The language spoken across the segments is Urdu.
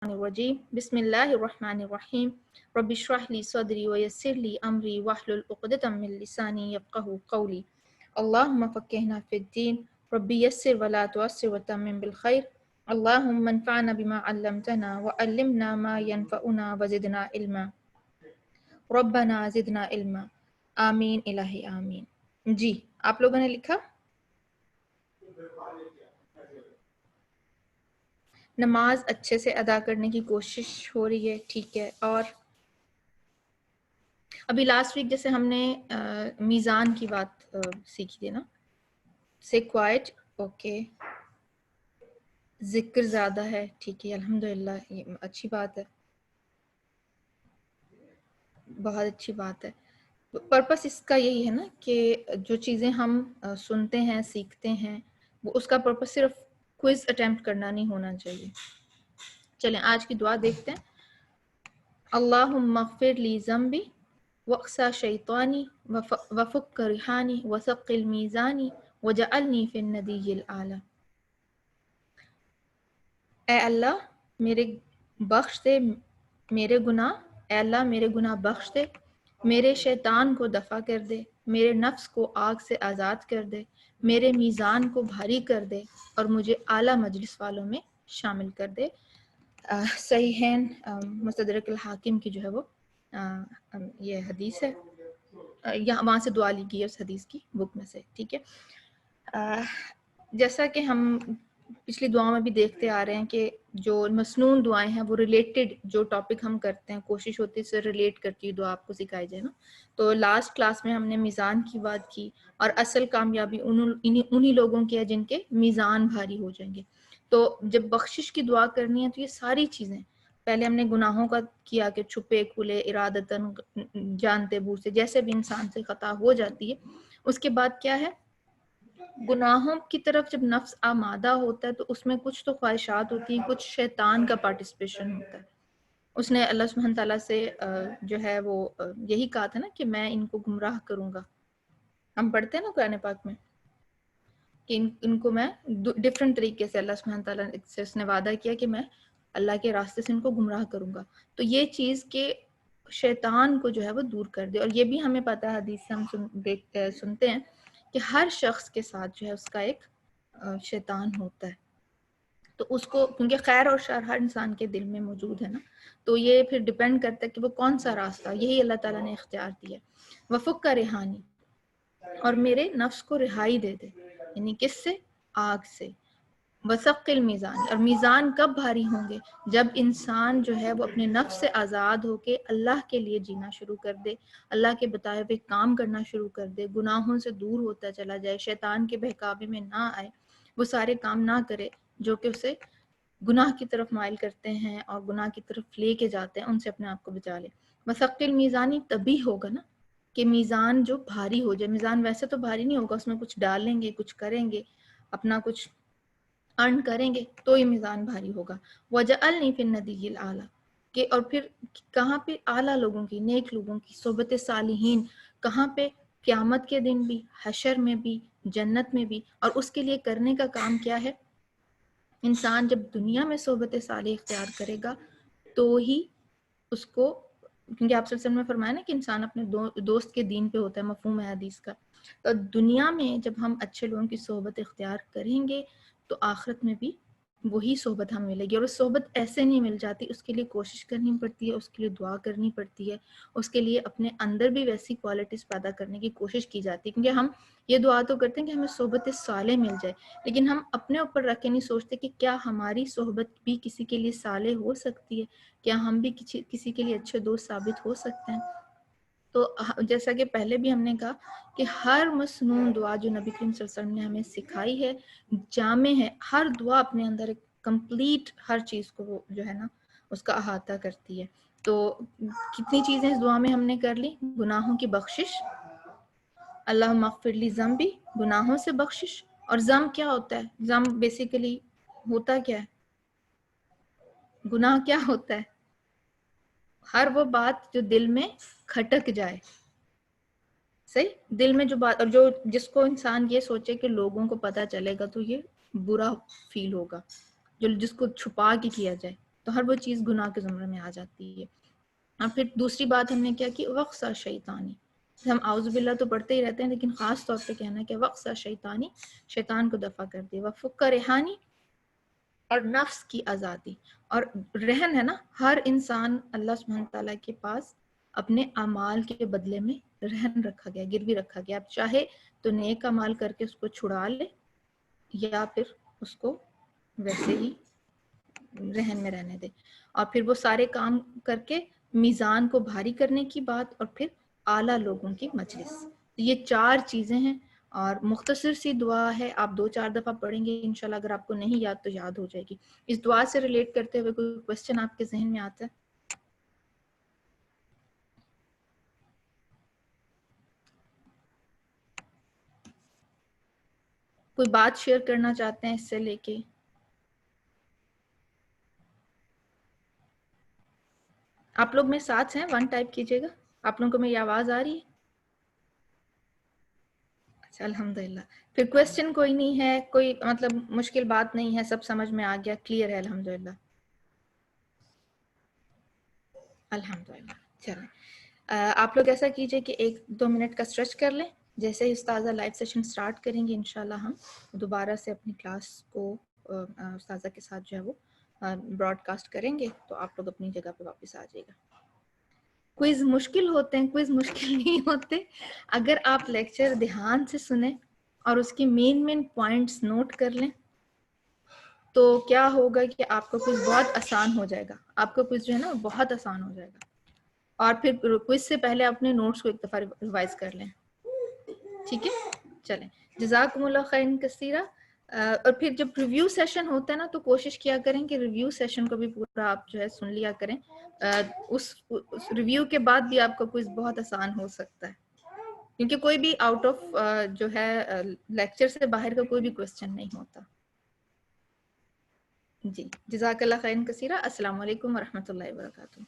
الرجيم بسم الله الرحمن الرحيم رب اشرح لي صدري ويسر لي أمري واحلل عقدة من لساني يفقهوا قولي اللهم فقهنا في الدين ربي يسر ولا تعسر وتمم بالخير اللهم انفعنا بما علمتنا وعلمنا ما ينفعنا وزدنا علما ربنا زدنا علما آمین الہی آمین. جی آپ لوگوں نے لکھا نماز اچھے سے ادا کرنے کی کوشش ہو رہی ہے. ٹھیک ہے. اور ابھی لاسٹ ویک جیسے ہم نے میزان کی بات سیکھی تھی نا. سے کوائٹ. اوکے. ذکر زیادہ ہے. ٹھیک ہے. الحمدللہ یہ اچھی بات ہے. بہت اچھی بات ہے. پرپس اس کا یہی ہے نا کہ جو چیزیں ہم سنتے ہیں سیکھتے ہیں وہ اس کا پرپس صرف کوئز اٹیمپٹ کرنا نہیں ہونا چاہیے. چلیں آج کی دعا دیکھتے ہیں. اللہم اغفر لی ذنبی واقصا شیطانی وفک ریحانی وثقل میزانی وجعلنی فی الندی الاعلی. اے اللہ میرے بخش دے میرے گناہ. اے اللہ میرے گناہ بخش دے. میرے شیطان کو دفع کر دے. میرے نفس کو آگ سے آزاد کر دے. میرے میزان کو بھاری کر دے اور مجھے اعلیٰ مجلس والوں میں شامل کر دے. صحیحین مستدرک الحاکم کی جو ہے وہ یہ حدیث ہے. یہاں وہاں سے دعا لی گئی ہے اس حدیث کی بک میں سے. ٹھیک ہے. جیسا کہ ہم پچھلی دعاؤں میں بھی دیکھتے آ رہے ہیں کہ جو مسنون دعائیں ہیں وہ ریلیٹڈ جو ٹاپک ہم کرتے ہیں کوشش ہوتی ہے اس سے ریلیٹ کرتی ہے دعا آپ کو سکھائی جائے نا. تو لاسٹ کلاس میں ہم نے میزان کی بات کی اور اصل کامیابی انہی لوگوں کی ہے جن کے میزان بھاری ہو جائیں گے. تو جب بخشش کی دعا کرنی ہے تو یہ ساری چیزیں پہلے ہم نے گناہوں کا کیا کہ چھپے کھلے ارادتاً جانتے بوجھتے جیسے بھی انسان سے خطا ہو جاتی ہے. اس کے بعد کیا ہے گناہوں کی طرف جب نفس آمادہ ہوتا ہے تو اس میں کچھ تو خواہشات ہوتی ہیں کچھ شیطان کا پارٹیسپیشن ہوتا ہے. اس نے اللہ سبحانہ تعالیٰ سے جو ہے وہ یہی کہا تھا نا کہ میں ان کو گمراہ کروں گا. ہم پڑھتے ہیں نا قرآن پاک میں کہ ان کو میں ڈفرینٹ طریقے سے اللہ سبحانہ تعالیٰ سے اس نے وعدہ کیا کہ میں اللہ کے راستے سے ان کو گمراہ کروں گا. تو یہ چیز کہ شیطان کو جو ہے وہ دور کر دے. اور یہ بھی ہمیں پتہ ہے حدیث سے ہم سنتے ہیں کہ ہر شخص کے ساتھ جو ہے اس کا ایک شیطان ہوتا ہے. تو اس کو کیونکہ خیر اور شر ہر انسان کے دل میں موجود ہے نا تو یہ پھر ڈیپینڈ کرتا ہے کہ وہ کون سا راستہ یہی اللہ تعالیٰ نے اختیار دیا. وفق کا ریحانی اور میرے نفس کو رہائی دے دے. یعنی کس سے؟ آگ سے. وثقل میزان اور میزان کب بھاری ہوں گے جب انسان جو ہے وہ اپنے نفس سے آزاد ہو کے اللہ کے لیے جینا شروع کر دے. اللہ کے بتائے ہوئے کام کرنا شروع کر دے. گناہوں سے دور ہوتا چلا جائے. شیطان کے بہکاوے میں نہ آئے. وہ سارے کام نہ کرے جو کہ اسے گناہ کی طرف مائل کرتے ہیں اور گناہ کی طرف لے کے جاتے ہیں. ان سے اپنے آپ کو بچا لے. وثقل میزانی تبھی ہوگا نا کہ میزان جو بھاری ہو جائے. میزان ویسے تو بھاری نہیں ہوگا. اس میں کچھ ڈالیں گے کچھ کریں گے اپنا کچھ ارن کریں گے تو یہ میزان بھاری ہوگا. وجعلنی فی الندی الاعلی کہ اور پھر کہاں پہ اعلیٰ لوگوں کی نیک لوگوں کی صحبت صالحین. کہاں پہ؟ قیامت کے دن بھی حشر میں بھی جنت میں بھی. اور اس کے لیے کرنے کا کام کیا ہے؟ انسان جب دنیا میں صحبت صالح اختیار کرے گا تو ہی اس کو کیونکہ آپ صلی اللہ علیہ وسلم نے فرمایا نا کہ انسان اپنے دوست کے دین پہ ہوتا ہے. مفہوم ہے حدیث کا. تو دنیا میں جب ہم اچھے لوگوں کی صحبت اختیار کریں گے تو آخرت میں بھی وہی صحبت ہمیں ملے گی. اور اس صحبت ایسے نہیں مل جاتی. اس کے لیے کوشش کرنی پڑتی ہے. اس کے لیے دعا کرنی پڑتی ہے. اس کے لیے اپنے اندر بھی ویسی کوالٹیز پیدا کرنے کی کوشش کی جاتی ہے. کیونکہ ہم یہ دعا تو کرتے ہیں کہ ہمیں صحبت صالح مل جائے لیکن ہم اپنے اوپر رکھ کے نہیں سوچتے کہ کیا ہماری صحبت بھی کسی کے لیے صالح ہو سکتی ہے. کیا ہم بھی کسی کے لیے اچھے دوست ثابت ہو سکتے ہیں. تو جیسا کہ پہلے بھی ہم نے کہا کہ ہر مسنون دعا جو نبی کریم صلی اللہ علیہ وسلم نے ہمیں سکھائی ہے جامع ہے. ہر دعا اپنے اندر ایک کمپلیٹ ہر چیز کو وہ جو ہے نا اس کا احاطہ کرتی ہے. تو کتنی چیزیں اس دعا میں ہم نے کر لی. گناہوں کی بخشش. اللہم اغفر لی ذنبی گناہوں سے بخشش. اور ذنب کیا ہوتا ہے؟ ذنب بیسیکلی ہوتا کیا ہے؟ گناہ کیا ہوتا ہے؟ ہر وہ بات جو دل میں کھٹک جائے. صحیح. دل میں جو بات اور جو جس کو انسان یہ سوچے کہ لوگوں کو پتہ چلے گا تو یہ برا فیل ہوگا. جو جس کو چھپا کے کیا جائے تو تو ہر وہ چیز گناہ کے زمرے میں آ جاتی ہے. اور پھر دوسری بات ہم نے کیا کی وقصہ شیطانی. ہم اعوذ باللہ تو پڑھتے ہی رہتے ہیں لیکن خاص طور پہ کہنا ہے کہ وقصہ شیطانی، شیطان کو دفع کر دے. وفق ریحانی، اور نفس کی آزادی. اور رہن ہے نا، ہر انسان اللہ سبحانہ تعالیٰ کے پاس اپنے اعمال کے بدلے میں رہن رکھا گیا، گروی رکھا گیا. اب چاہے تو نیک اعمال کر کے اس کو چھڑا لے، یا پھر اس کو ویسے ہی رہن میں رہنے دے. اور پھر وہ سارے کام کر کے میزان کو بھاری کرنے کی بات، اور پھر اعلیٰ لوگوں کی مجلس. یہ 4 چیزیں ہیں اور مختصر سی دعا ہے. آپ 2-4 دفعہ پڑھیں گے انشاءاللہ. اگر آپ کو نہیں یاد تو یاد ہو جائے گی. اس دعا سے ریلیٹ کرتے ہوئے کوئی کوشچن آپ کے ذہن میں آتا ہے؟ کوئی بات شیئر کرنا چاہتے ہیں اس سے لے کے؟ آپ لوگ میں ساتھ ہیں، 1 ٹائپ کیجئے گا. آپ لوگوں کو میری آواز آ رہی ہے؟ اچھا الحمدللہ. پھر کوشچن کوئی نہیں ہے، کوئی مطلب مشکل بات نہیں ہے، سب سمجھ میں آ گیا، کلیئر ہے الحمدللہ. الحمدللہ. چلیں آپ لوگ ایسا کیجئے کہ 1-2 منٹ کا اسٹریچ کر لیں. جیسے ہی استاذہ لائیو سیشن سٹارٹ کریں گے انشاءاللہ ہم دوبارہ سے اپنی کلاس کو استاذہ کے ساتھ جو ہے وہ براڈ کاسٹ کریں گے. تو آپ لوگ اپنی جگہ پہ واپس آ جائے گا. کوئز مشکل ہوتے ہیں؟ کوئز مشکل نہیں ہوتے. اگر آپ لیکچر دھیان سے سنیں اور اس کی مین پوائنٹس نوٹ کر لیں تو کیا ہوگا کہ آپ کا کوئز بہت آسان ہو جائے گا. آپ کا کوئز جو ہے نا بہت آسان ہو جائے گا. اور پھر کوئز سے پہلے اپنے نوٹس کو ایک دفعہ ریوائز کر لیں. ٹھیک ہے، چلیں. جزاکم اللہ خیرا کثیرا. اور پھر جب ریویو سیشن ہوتا ہے نا تو کوشش کیا کریں کہ ریویو سیشن کو بھی پورا آپ جو ہے سن لیا کریں. اس ریویو کے بعد بھی آپ کا کوئز بہت آسان ہو سکتا ہے، کیونکہ کوئی بھی آؤٹ آف جو ہے لیکچر سے باہر کا کوئی بھی کوسچن نہیں ہوتا. جی جزاک اللہ خیرا کثیرا. السلام علیکم ورحمۃ اللہ وبرکاتہ.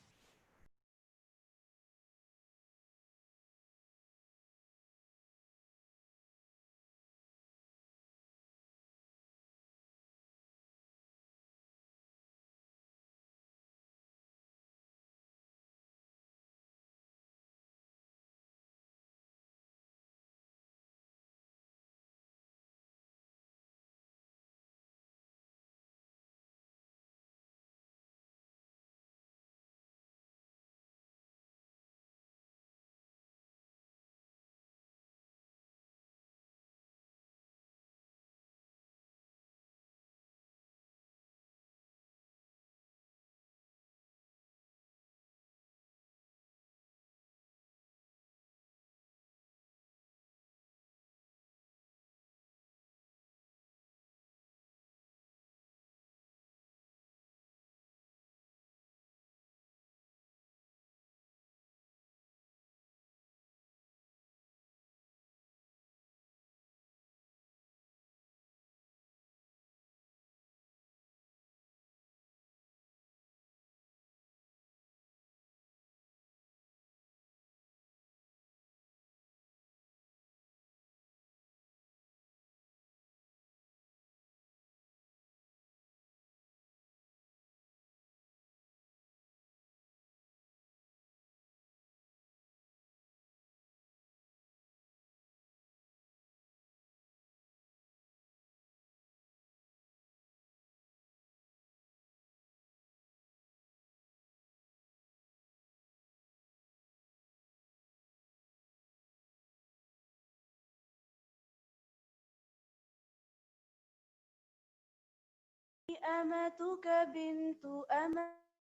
أمتك بنت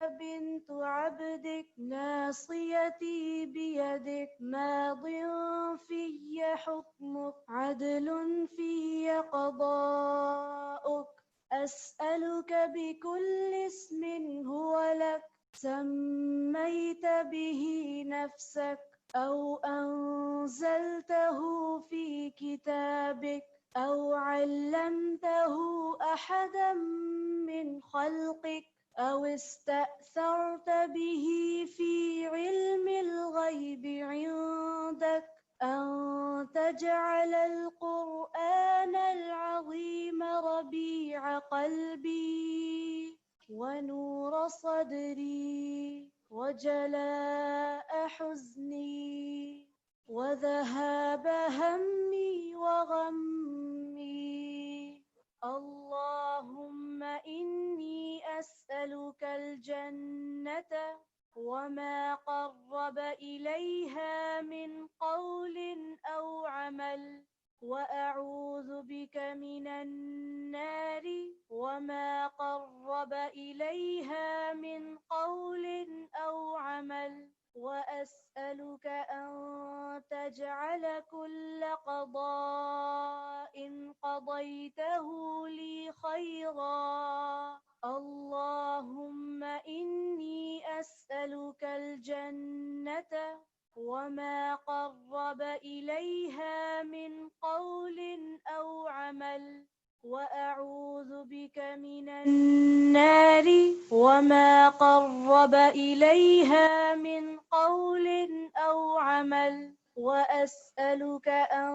بنت عبدك ناصيتي بيدك ماض في حكمك عدل في قضاؤك أسألك بكل اسم هو لك سميت به نفسك أو أنزلته في كتابك أو علمته أحدا من خلقك أو استأثرت به في علم الغيب عندك أن تجعل القرآن العظيم ربيع قلبي ونور صدري وجلاء حزني وذهاب همي وغمي. اللهم إني أسألك الجنة وما قرب إليها من قول أو عمل، وأعوذ بك من النار وما قرب إليها من قول أو عمل، وأسألك أن تجعل كل قضاء قضيته لي خيرا. اللهم إني أسألك الجنة وما قرب إليها من قول أو عمل، وأعوذ بك من النار وما قرب إليها من قول أو عمل، وأسألك أن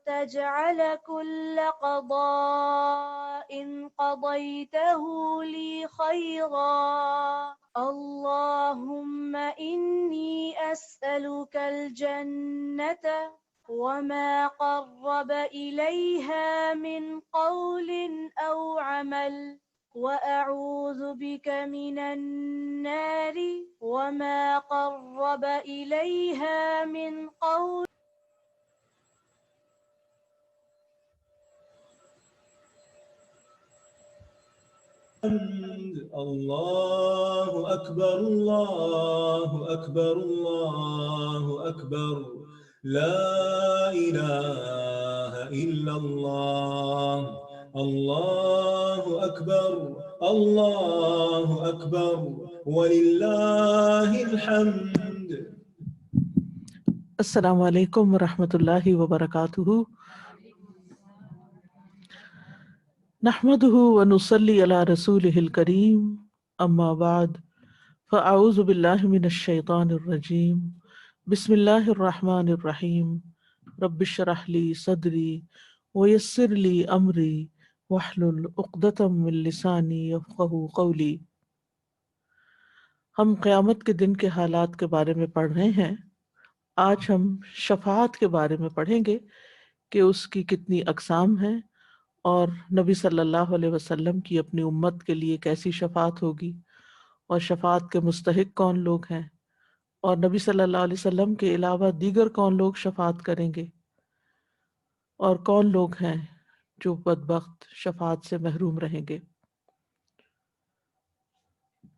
تجعل كل قضاء قضيته لي خيرا. اللهم إني أسألك الجنة وما قرب إليها من قول أو عمل، وأعوذ بك من النار وما قرب إليها من قول. الله أكبر الله أكبر الله أكبر لا إله إلا الله الله أكبر الله أكبر ولله الحمد. السلام علیکم ورحمۃ اللہ وبرکاتہ. نحمده ونصلي على رسوله الكريم اما بعد فاعوذ باللہ من الشیطان الرجیم بسم اللہ الرحمن الرحیم رب اشرح لي صدری ويسر لي امری واحلل عقدۃ من لسانی یفقهوا قولی. ہم قیامت کے دن کے حالات کے بارے میں پڑھ رہے ہیں. آج ہم شفاعت کے بارے میں پڑھیں گے کہ اس کی کتنی اقسام ہیں اور نبی صلی اللہ علیہ وسلم کی اپنی امت کے لیے کیسی شفاعت ہوگی اور شفاعت کے مستحق کون لوگ ہیں اور نبی صلی اللہ علیہ وسلم کے علاوہ دیگر کون لوگ شفاعت کریں گے اور کون لوگ ہیں جو بدبخت شفاعت سے محروم رہیں گے.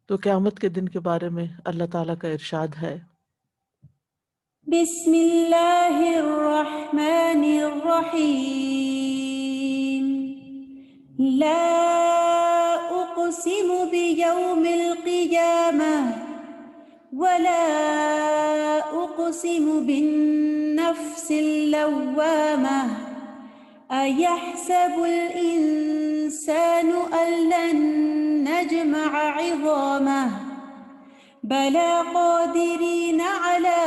تو قیامت کے دن کے بارے میں اللہ تعالیٰ کا ارشاد ہے بسم اللہ الرحمن الرحیم لا اقسم بیوم القیامہ ولا اقسم بالنفس اللوامہ ایحسب الانسان ان لن نجمع عظامہ بلى قادرين على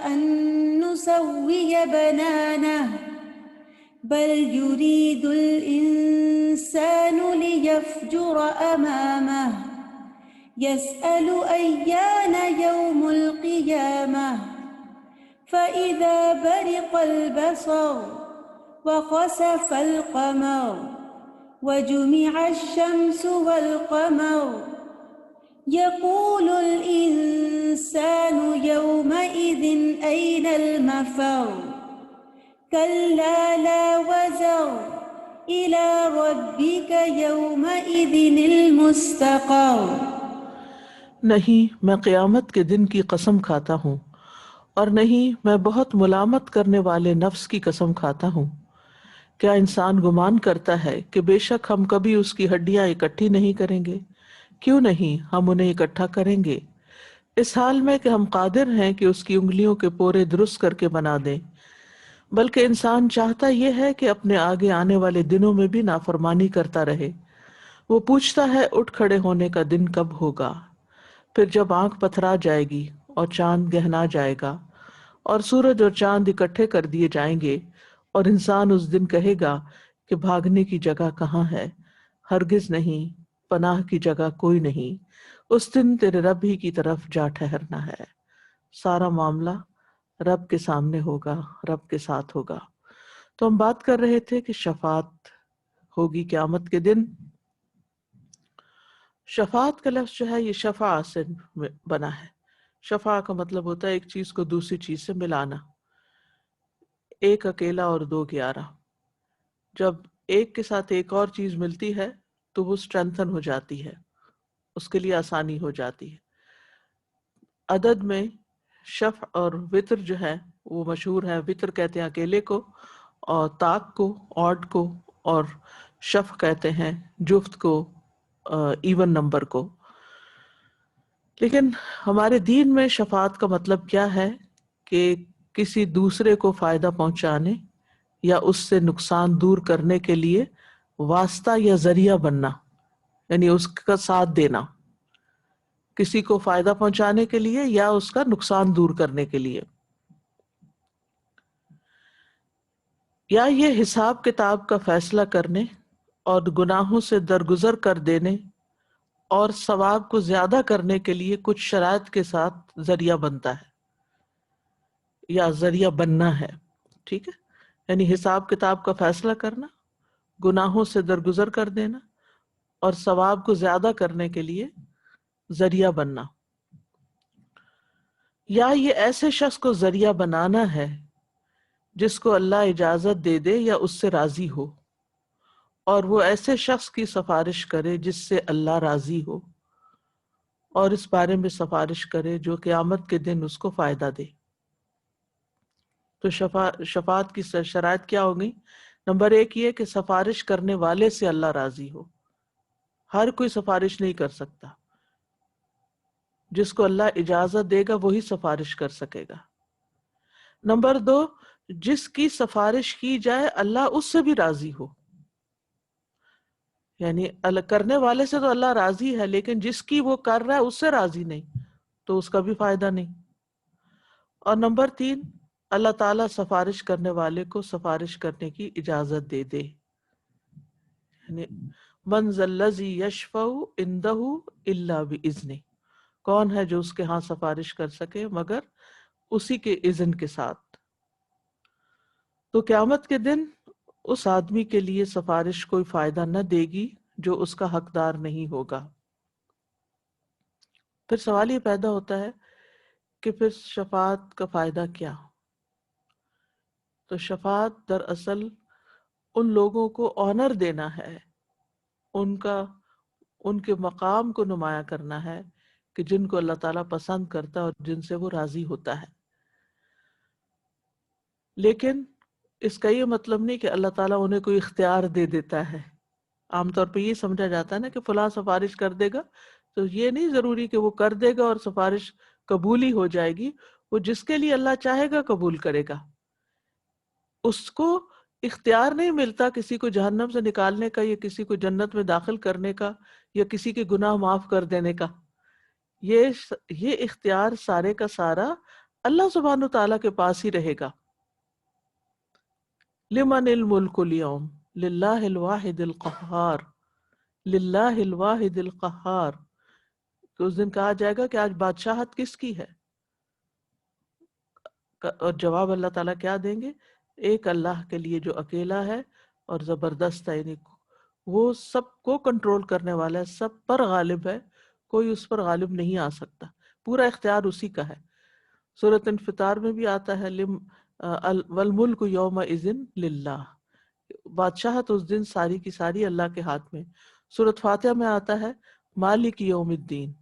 أن نسوي بنانه بل يريد الإنسان ليفجر أمامه يسأل أيان يوم القيامة فإذا برق البصر وخسف القمر وجمع الشمس والقمر يقول الإنسان يومئذ أين المفر كلا لا وزر إلى ربك يومئذ المستقر. نہیں میں قیامت کے دن کی قسم کھاتا ہوں اور نہیں میں بہت ملامت کرنے والے نفس کی قسم کھاتا ہوں. کیا انسان گمان کرتا ہے کہ بے شک ہم کبھی اس کی ہڈیاں اکٹھی نہیں کریں گے؟ کیوں نہیں، ہم انہیں اکٹھا کریں گے، اس حال میں کہ ہم قادر ہیں کہ اس کی انگلیوں کے پورے درست کر کے بنا دیں. بلکہ انسان چاہتا یہ ہے کہ اپنے آگے آنے والے دنوں میں بھی نافرمانی کرتا رہے. وہ پوچھتا ہے اٹھ کھڑے ہونے کا دن کب ہوگا؟ پھر جب آنکھ پتھرا جائے گی اور چاند گہنا جائے گا اور سورج اور چاند اکٹھے کر دیے جائیں گے اور انسان اس دن کہے گا کہ بھاگنے کی جگہ کہاں ہے؟ ہرگز نہیں، پناہ کی جگہ کوئی نہیں، اس دن تیرے رب ہی کی طرف جا ٹھہرنا ہے، سارا معاملہ رب کے سامنے ہوگا، رب کے ساتھ ہوگا۔ تو ہم بات کر رہے تھے کہ شفاعت ہوگی قیامت کے دن۔ شفاعت کا لفظ جو ہے یہ شفاع سے بنا ہے۔ شفاع کا مطلب ہوتا ہے ایک چیز کو دوسری چیز سے ملانا، ایک اکیلا اور دو گیارہ۔ جب ایک کے ساتھ ایک اور چیز ملتی ہے تو وہ اسٹرینتھن ہو جاتی ہے، اس کے لیے آسانی ہو جاتی ہے۔ عدد میں شفع اور وتر جو ہے وہ مشہور ہے۔ وتر کہتے ہیں اکیلے کو، اور طاق کو، آڈ کو، اور شفع کہتے ہیں جفت کو، ایون نمبر کو۔ لیکن ہمارے دین میں شفاعت کا مطلب کیا ہے کہ کسی دوسرے کو فائدہ پہنچانے یا اس سے نقصان دور کرنے کے لیے واسطہ یا ذریعہ بننا، یعنی اس کا ساتھ دینا، کسی کو فائدہ پہنچانے کے لیے یا اس کا نقصان دور کرنے کے لیے، یا یہ حساب کتاب کا فیصلہ کرنے اور گناہوں سے درگزر کر دینے اور ثواب کو زیادہ کرنے کے لیے کچھ شرائط کے ساتھ ذریعہ بنتا ہے یا ذریعہ بننا ہے۔ ٹھیک ہے، یعنی حساب کتاب کا فیصلہ کرنا، گناہوں سے درگزر کر دینا اور ثواب کو زیادہ کرنے کے لیے ذریعہ بننا، یا یہ ایسے شخص کو ذریعہ بنانا ہے جس کو اللہ اجازت دے دے یا اس سے راضی ہو، اور وہ ایسے شخص کی سفارش کرے جس سے اللہ راضی ہو، اور اس بارے میں سفارش کرے جو قیامت کے دن اس کو فائدہ دے۔ تو شفاعت کی شرائط کیا ہوگی؟ نمبر ایک یہ کہ سفارش کرنے والے سے اللہ راضی ہو، ہر کوئی سفارش نہیں کر سکتا، جس کو اللہ اجازت دے گا وہی سفارش کر سکے گا۔ نمبر دو، جس کی سفارش کی جائے اللہ اس سے بھی راضی ہو، یعنی کرنے والے سے تو اللہ راضی ہے لیکن جس کی وہ کر رہا ہے اس سے راضی نہیں تو اس کا بھی فائدہ نہیں۔ اور نمبر تین، اللہ تعالیٰ سفارش کرنے والے کو سفارش کرنے کی اجازت دے دے، یعنی من ذا الذی یشفع عندہ الا باذنہ، کون ہے جو اس کے ہاں سفارش کر سکے مگر اسی کے اذن کے ساتھ۔ تو قیامت کے دن اس آدمی کے لیے سفارش کوئی فائدہ نہ دے گی جو اس کا حقدار نہیں ہوگا۔ پھر سوال یہ پیدا ہوتا ہے کہ پھر شفاعت کا فائدہ کیا؟ تو شفاعت دراصل ان لوگوں کو آنر دینا ہے، ان کے مقام کو نمایاں کرنا ہے کہ جن کو اللہ تعالیٰ پسند کرتا ہے اور جن سے وہ راضی ہوتا ہے۔ لیکن اس کا یہ مطلب نہیں کہ اللہ تعالیٰ انہیں کوئی اختیار دے دیتا ہے۔ عام طور پہ یہ سمجھا جاتا ہے نا کہ فلاں سفارش کر دے گا، تو یہ نہیں ضروری کہ وہ کر دے گا اور سفارش قبول ہی ہو جائے گی۔ وہ جس کے لیے اللہ چاہے گا قبول کرے گا، اس کو اختیار نہیں ملتا کسی کو جہنم سے نکالنے کا یا کسی کو جنت میں داخل کرنے کا یا کسی کے گناہ معاف کر دینے کا۔ یہ اختیار سارے کا سارا اللہ سبحانہ تعالیٰ کے پاس ہی رہے گا۔ لمن الملک اليوم للہ الواحد القہار، للہ الواحد القہار، کہ اس دن کہا جائے گا کہ آج بادشاہت کس کی ہے، اور جواب اللہ تعالیٰ کیا دیں گے؟ ایک اللہ کے لیے جو اکیلا ہے اور زبردست ہے، یعنی وہ سب کو کنٹرول کرنے والا ہے، سب پر غالب ہے، کوئی اس پر غالب نہیں آ سکتا، پورا اختیار اسی کا ہے۔ سورۃ انفطار میں بھی آتا ہے والملک یومئذ للہ، بادشاہت اس دن ساری کی ساری اللہ کے ہاتھ میں۔ سورۃ فاتحہ میں آتا ہے مالک یوم الدین،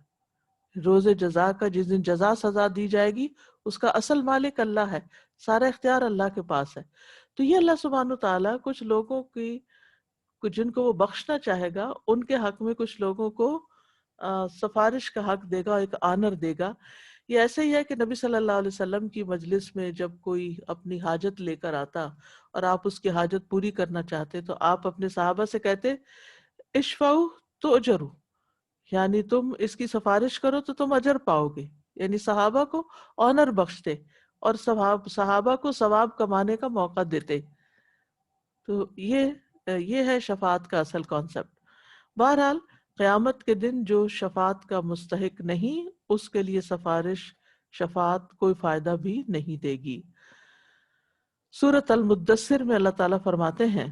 روز جزا کا، جس دن جزا سزا دی جائے گی اس کا اصل مالک اللہ ہے، سارا اختیار اللہ کے پاس ہے۔ تو یہ اللہ سبحانہ تعالیٰ کچھ لوگوں کی، جن کو وہ بخشنا چاہے گا ان کے حق میں کچھ لوگوں کو سفارش کا حق دے گا، ایک آنر دے گا۔ یہ ایسے ہی ہے کہ نبی صلی اللہ علیہ وسلم کی مجلس میں جب کوئی اپنی حاجت لے کر آتا اور آپ اس کی حاجت پوری کرنا چاہتے تو آپ اپنے صحابہ سے کہتے اشفعوا تؤجروا، یعنی تم اس کی سفارش کرو تو تم اجر پاؤ گے، یعنی صحابہ کو آنر بخشتے اور صحابہ کو ثواب کمانے کا موقع دیتے۔ تو یہ ہے شفاعت کا اصل کانسیپٹ۔ بہرحال قیامت کے دن جو شفاعت کا مستحق نہیں اس کے لیے شفاعت کوئی فائدہ بھی نہیں دے گی۔ سورۃ المدثر میں اللہ تعالیٰ فرماتے ہیں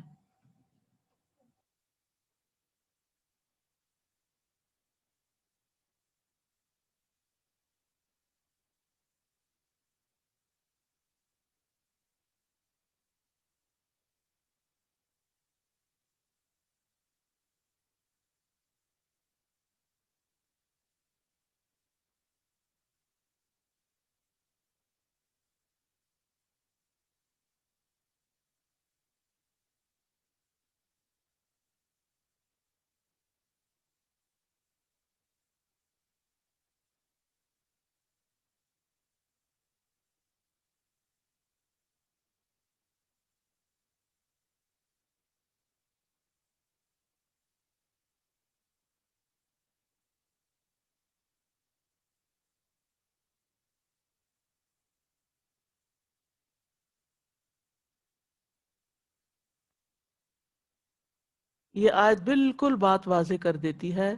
یہ آیت بالکل بات واضح کر دیتی ہے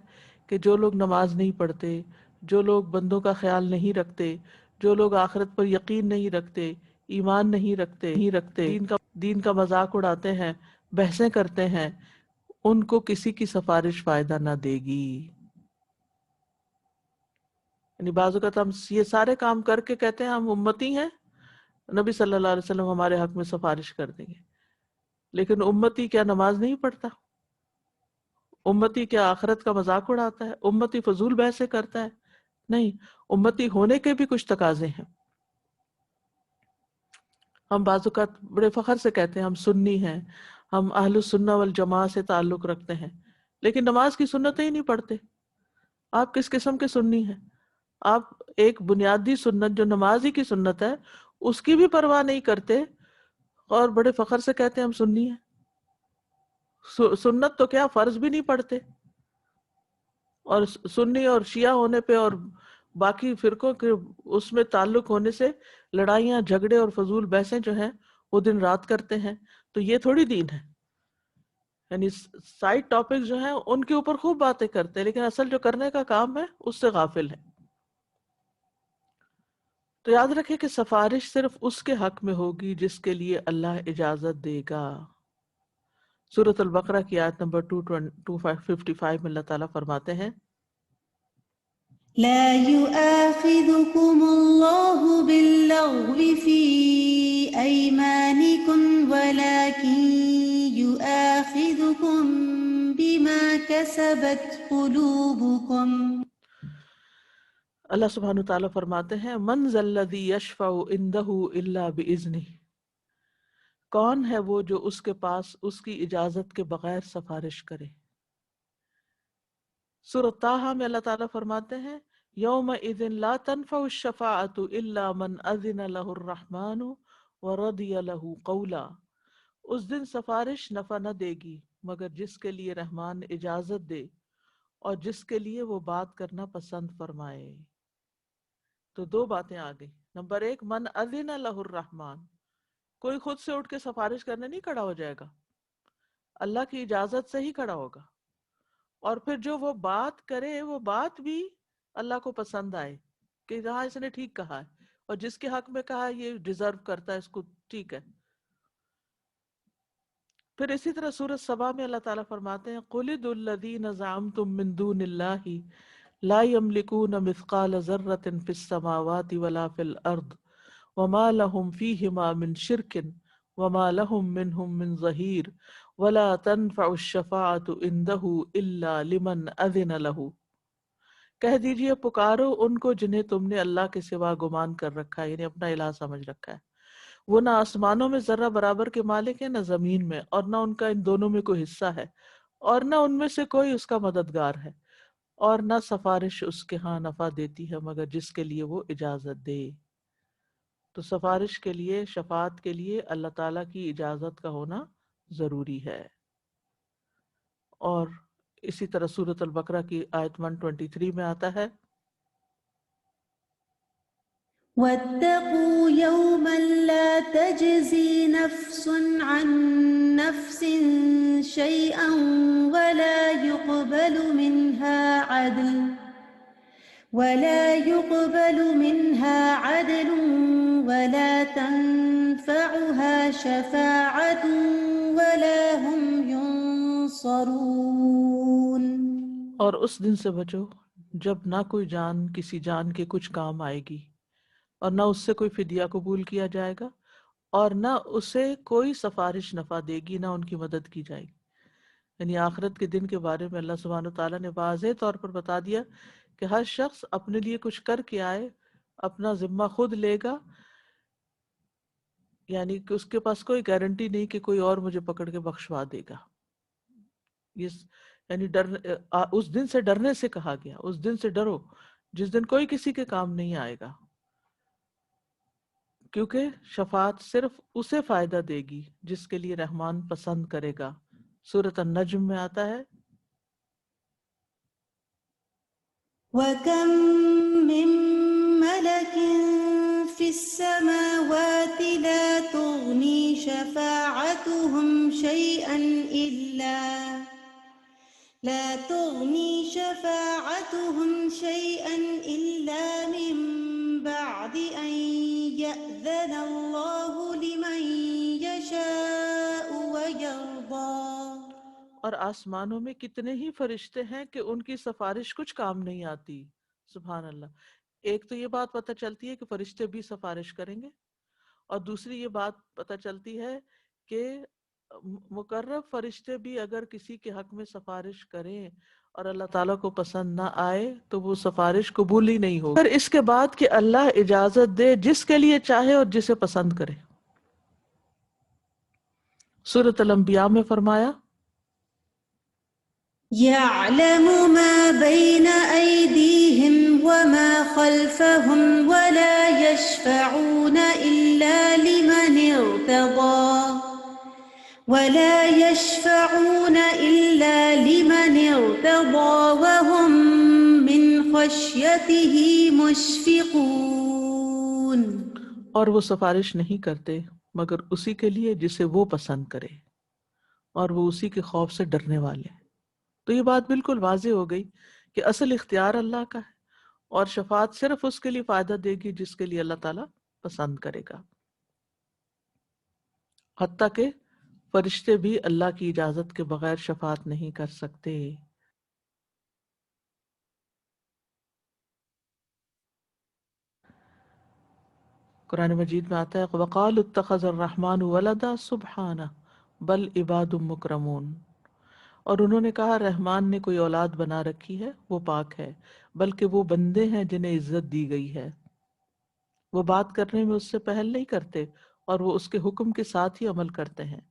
کہ جو لوگ نماز نہیں پڑھتے، جو لوگ بندوں کا خیال نہیں رکھتے، جو لوگ آخرت پر یقین نہیں رکھتے، ایمان نہیں رکھتے، دین کا مذاق اڑاتے ہیں، بحثیں کرتے ہیں، ان کو کسی کی سفارش فائدہ نہ دے گی۔ یعنی بعض اوقات ہم یہ سارے کام کر کے کہتے ہیں ہم امتی ہیں، نبی صلی اللہ علیہ وسلم ہمارے حق میں سفارش کر دیں گے، لیکن امتی کیا نماز نہیں پڑھتا؟ امتی کیا آخرت کا مذاق اڑاتا ہے؟ امتی فضول بحثیں کرتا ہے؟ نہیں، امتی ہونے کے بھی کچھ تقاضے ہیں۔ ہم بعض اوقات بڑے فخر سے کہتے ہیں ہم سنی ہیں، ہم اہل السنہ والجماع سے تعلق رکھتے ہیں، لیکن نماز کی سنتیں ہی نہیں پڑھتے۔ آپ کس قسم کے سنی ہیں؟ آپ ایک بنیادی سنت جو نماز ہی کی سنت ہے اس کی بھی پرواہ نہیں کرتے اور بڑے فخر سے کہتے ہیں ہم سنی ہیں۔ سنت تو کیا فرض بھی نہیں پڑھتے، اور سنی اور شیعہ ہونے پہ اور باقی فرقوں کے اس میں تعلق ہونے سے لڑائیاں جھگڑے اور فضول بحثیں جو ہیں وہ دن رات کرتے ہیں۔ تو یہ تھوڑی دین ہے، یعنی سائڈ ٹاپک جو ہیں ان کے اوپر خوب باتیں کرتے ہیں لیکن اصل جو کرنے کا کام ہے اس سے غافل ہے۔ تو یاد رکھے کہ سفارش صرف اس کے حق میں ہوگی جس کے لیے اللہ اجازت دے گا۔ سورۃ البقرہ کی آیت نمبر 255 میں اللہ تعالیٰ فرماتے ہیں لا يؤاخذكم الله باللغو في أيمانكم ولكن يؤاخذكم بما كسبت قلوبكم اللہ سبحانہ تعالیٰ فرماتے ہیں من ذا الذی یشفع عندہ الا بإذنہ، کون ہے وہ جو اس کے پاس اس کی اجازت کے بغیر سفارش کرے۔ سورۃ طٰہٰ میں اللہ تعالیٰ فرماتے ہیں یومئذ لا تنفع الشفاعۃ الا من اذن له الرحمن ورضی له قولا، اس دن سفارش نفع نہ دے گی مگر جس کے لیے رحمان اجازت دے اور جس کے لیے وہ بات کرنا پسند فرمائے۔ تو دو باتیں آ گئی، نمبر ایک من اذن له الرحمن، کوئی خود سے اٹھ کے سفارش کرنے نہیں کھڑا ہو جائے گا، اللہ کی اجازت سے ہی کھڑا ہوگا، اور پھر جو وہ بات کرے وہ بات بھی اللہ کو پسند آئے کہ ہاں اس نے ٹھیک کہا ہے اور جس کے حق میں کہا یہ ڈیزرو کرتا ہے، اس کو ٹھیک ہے۔ پھر اسی طرح سورۃ سبا میں اللہ تعالیٰ فرماتے ہیں قُلِ ادْعُوا الَّذِينَ زَعَمْتُم مِّن دُونِ اللَّهِ لَا يَمْلِكُونَ مِثْقَالَ ذَرَّةٍ فِي السَّمَاوَاتِ وَلَا فِي الْأَرْضِ وَمَا لَهُمْ فِيهِمَا مِنْ شِرْكٍ وَمَا لَهُمْ مِنْهُمْ مِنْ ظَهِيرٍ وَلَا تَنْفَعُ الشَّفَاعَةُ عِنْدَهُ إِلَّا لِمَنْ أَذِنَ لَهُ، کہہ دیجئے پکارو ان کو جنہیں تم نے اللہ کے سوا گمان کر رکھا ہے، یعنی اپنا الہ سمجھ رکھا ہے۔ وہ نہ آسمانوں میں ذرہ برابر کے مالک ہیں نہ زمین میں، اور نہ ان کا ان دونوں میں کوئی حصہ ہے، اور نہ ان میں سے کوئی اس کا مددگار ہے، اور نہ سفارش اس کے ہاں نفع دیتی ہے مگر جس کے لیے وہ اجازت دے۔ تو سفارش کے لیے، شفاعت کے لیے اللہ تعالیٰ کی اجازت کا ہونا ضروری ہے۔ اور اسی طرح سورۃ البقرہ کی آیت 123 میں آتا ہے واتقوا يوما لا تجزي نفس عن نفس شيئا ولا يقبل منها عدل ولا تنفعها شفاعة ولا هم ينصرون. اور اس دن سے بچو جب نہ کوئی جان کسی جان کے کچھ کام آئے گی اور نہ اس سے کوئی فدیہ قبول کیا جائے گا اور نہ اسے کوئی سفارش نفع دے گی، نہ ان کی مدد کی جائے گی. یعنی آخرت کے دن کے بارے میں اللہ سبحانہ وتعالیٰ نے واضح طور پر بتا دیا کہ ہر شخص اپنے لیے کچھ کر کے آئے، اپنا ذمہ خود لے گا، یعنی کہ اس کے پاس کوئی گارنٹی نہیں کہ کوئی اور مجھے پکڑ کے بخشوا دے گا. یعنی اس دن سے ڈرنے سے کہا گیا، اس دن سے ڈرو جس دن کوئی کسی کے کام نہیں آئے گا، کیونکہ شفاعت صرف اسے فائدہ دے گی جس کے لیے رحمان پسند کرے گا. سورۃ النجم میں آتا ہے وَكَم مِّن مَّلَكٍ فِي السَّمَاوَاتِ لَا تُغْنِي شَفَاعَتُهُمْ شَيْئًا إِلَّا مِن بَعْدِ أَن يَأْذَنَ اللَّهُ لِمَن يَشَاءُ وَيَرْضَىٰ. اور آسمانوں میں کتنے ہی فرشتے ہیں کہ ان کی سفارش کچھ کام نہیں آتی. سبحان اللہ. ایک تو یہ بات پتہ چلتی ہے کہ فرشتے بھی سفارش کریں گے، اور دوسری یہ بات پتہ چلتی ہے کہ مقرب فرشتے بھی اگر کسی کے حق میں سفارش کریں اور اللہ تعالیٰ کو پسند نہ آئے تو وہ سفارش قبول ہی نہیں ہوگی. پھر اس کے بعد کہ اللہ اجازت دے جس کے لیے چاہے اور جسے پسند کرے. سورۃ الانبیاء میں فرمایا يَعْلَمُ مَا بَيْنَ أَيْدِيهِمْ وَمَا خَلْفَهُمْ وَلَا يَشْفَعُونَ إِلَّا لِمَنِ ارْتَضَىٰ وَهُمْ مِنْ خَشْيَتِهِ مُشْفِقُونَ. اور وہ سفارش نہیں کرتے مگر اسی کے لیے جسے وہ پسند کرے، اور وہ اسی کے خوف سے ڈرنے والے. تو یہ بات بالکل واضح ہو گئی کہ اصل اختیار اللہ کا ہے، اور شفاعت صرف اس کے لیے فائدہ دے گی جس کے لیے اللہ تعالیٰ پسند کرے گا. حتیٰ کہ فرشتے بھی اللہ کی اجازت کے بغیر شفاعت نہیں کر سکتے. قرآن مجید میں آتا ہے وَقَالُوا اتَّخَذَ الرَّحْمَنُ وَلَدًا سُبْحَانَهُ بَلْ عِبَادٌ مُكْرَمُونَ. اور انہوں نے کہا رحمان نے کوئی اولاد بنا رکھی ہے، وہ پاک ہے، بلکہ وہ بندے ہیں جنہیں عزت دی گئی ہے. وہ بات کرنے میں اس سے پہل نہیں کرتے اور وہ اس کے حکم کے ساتھ ہی عمل کرتے ہیں.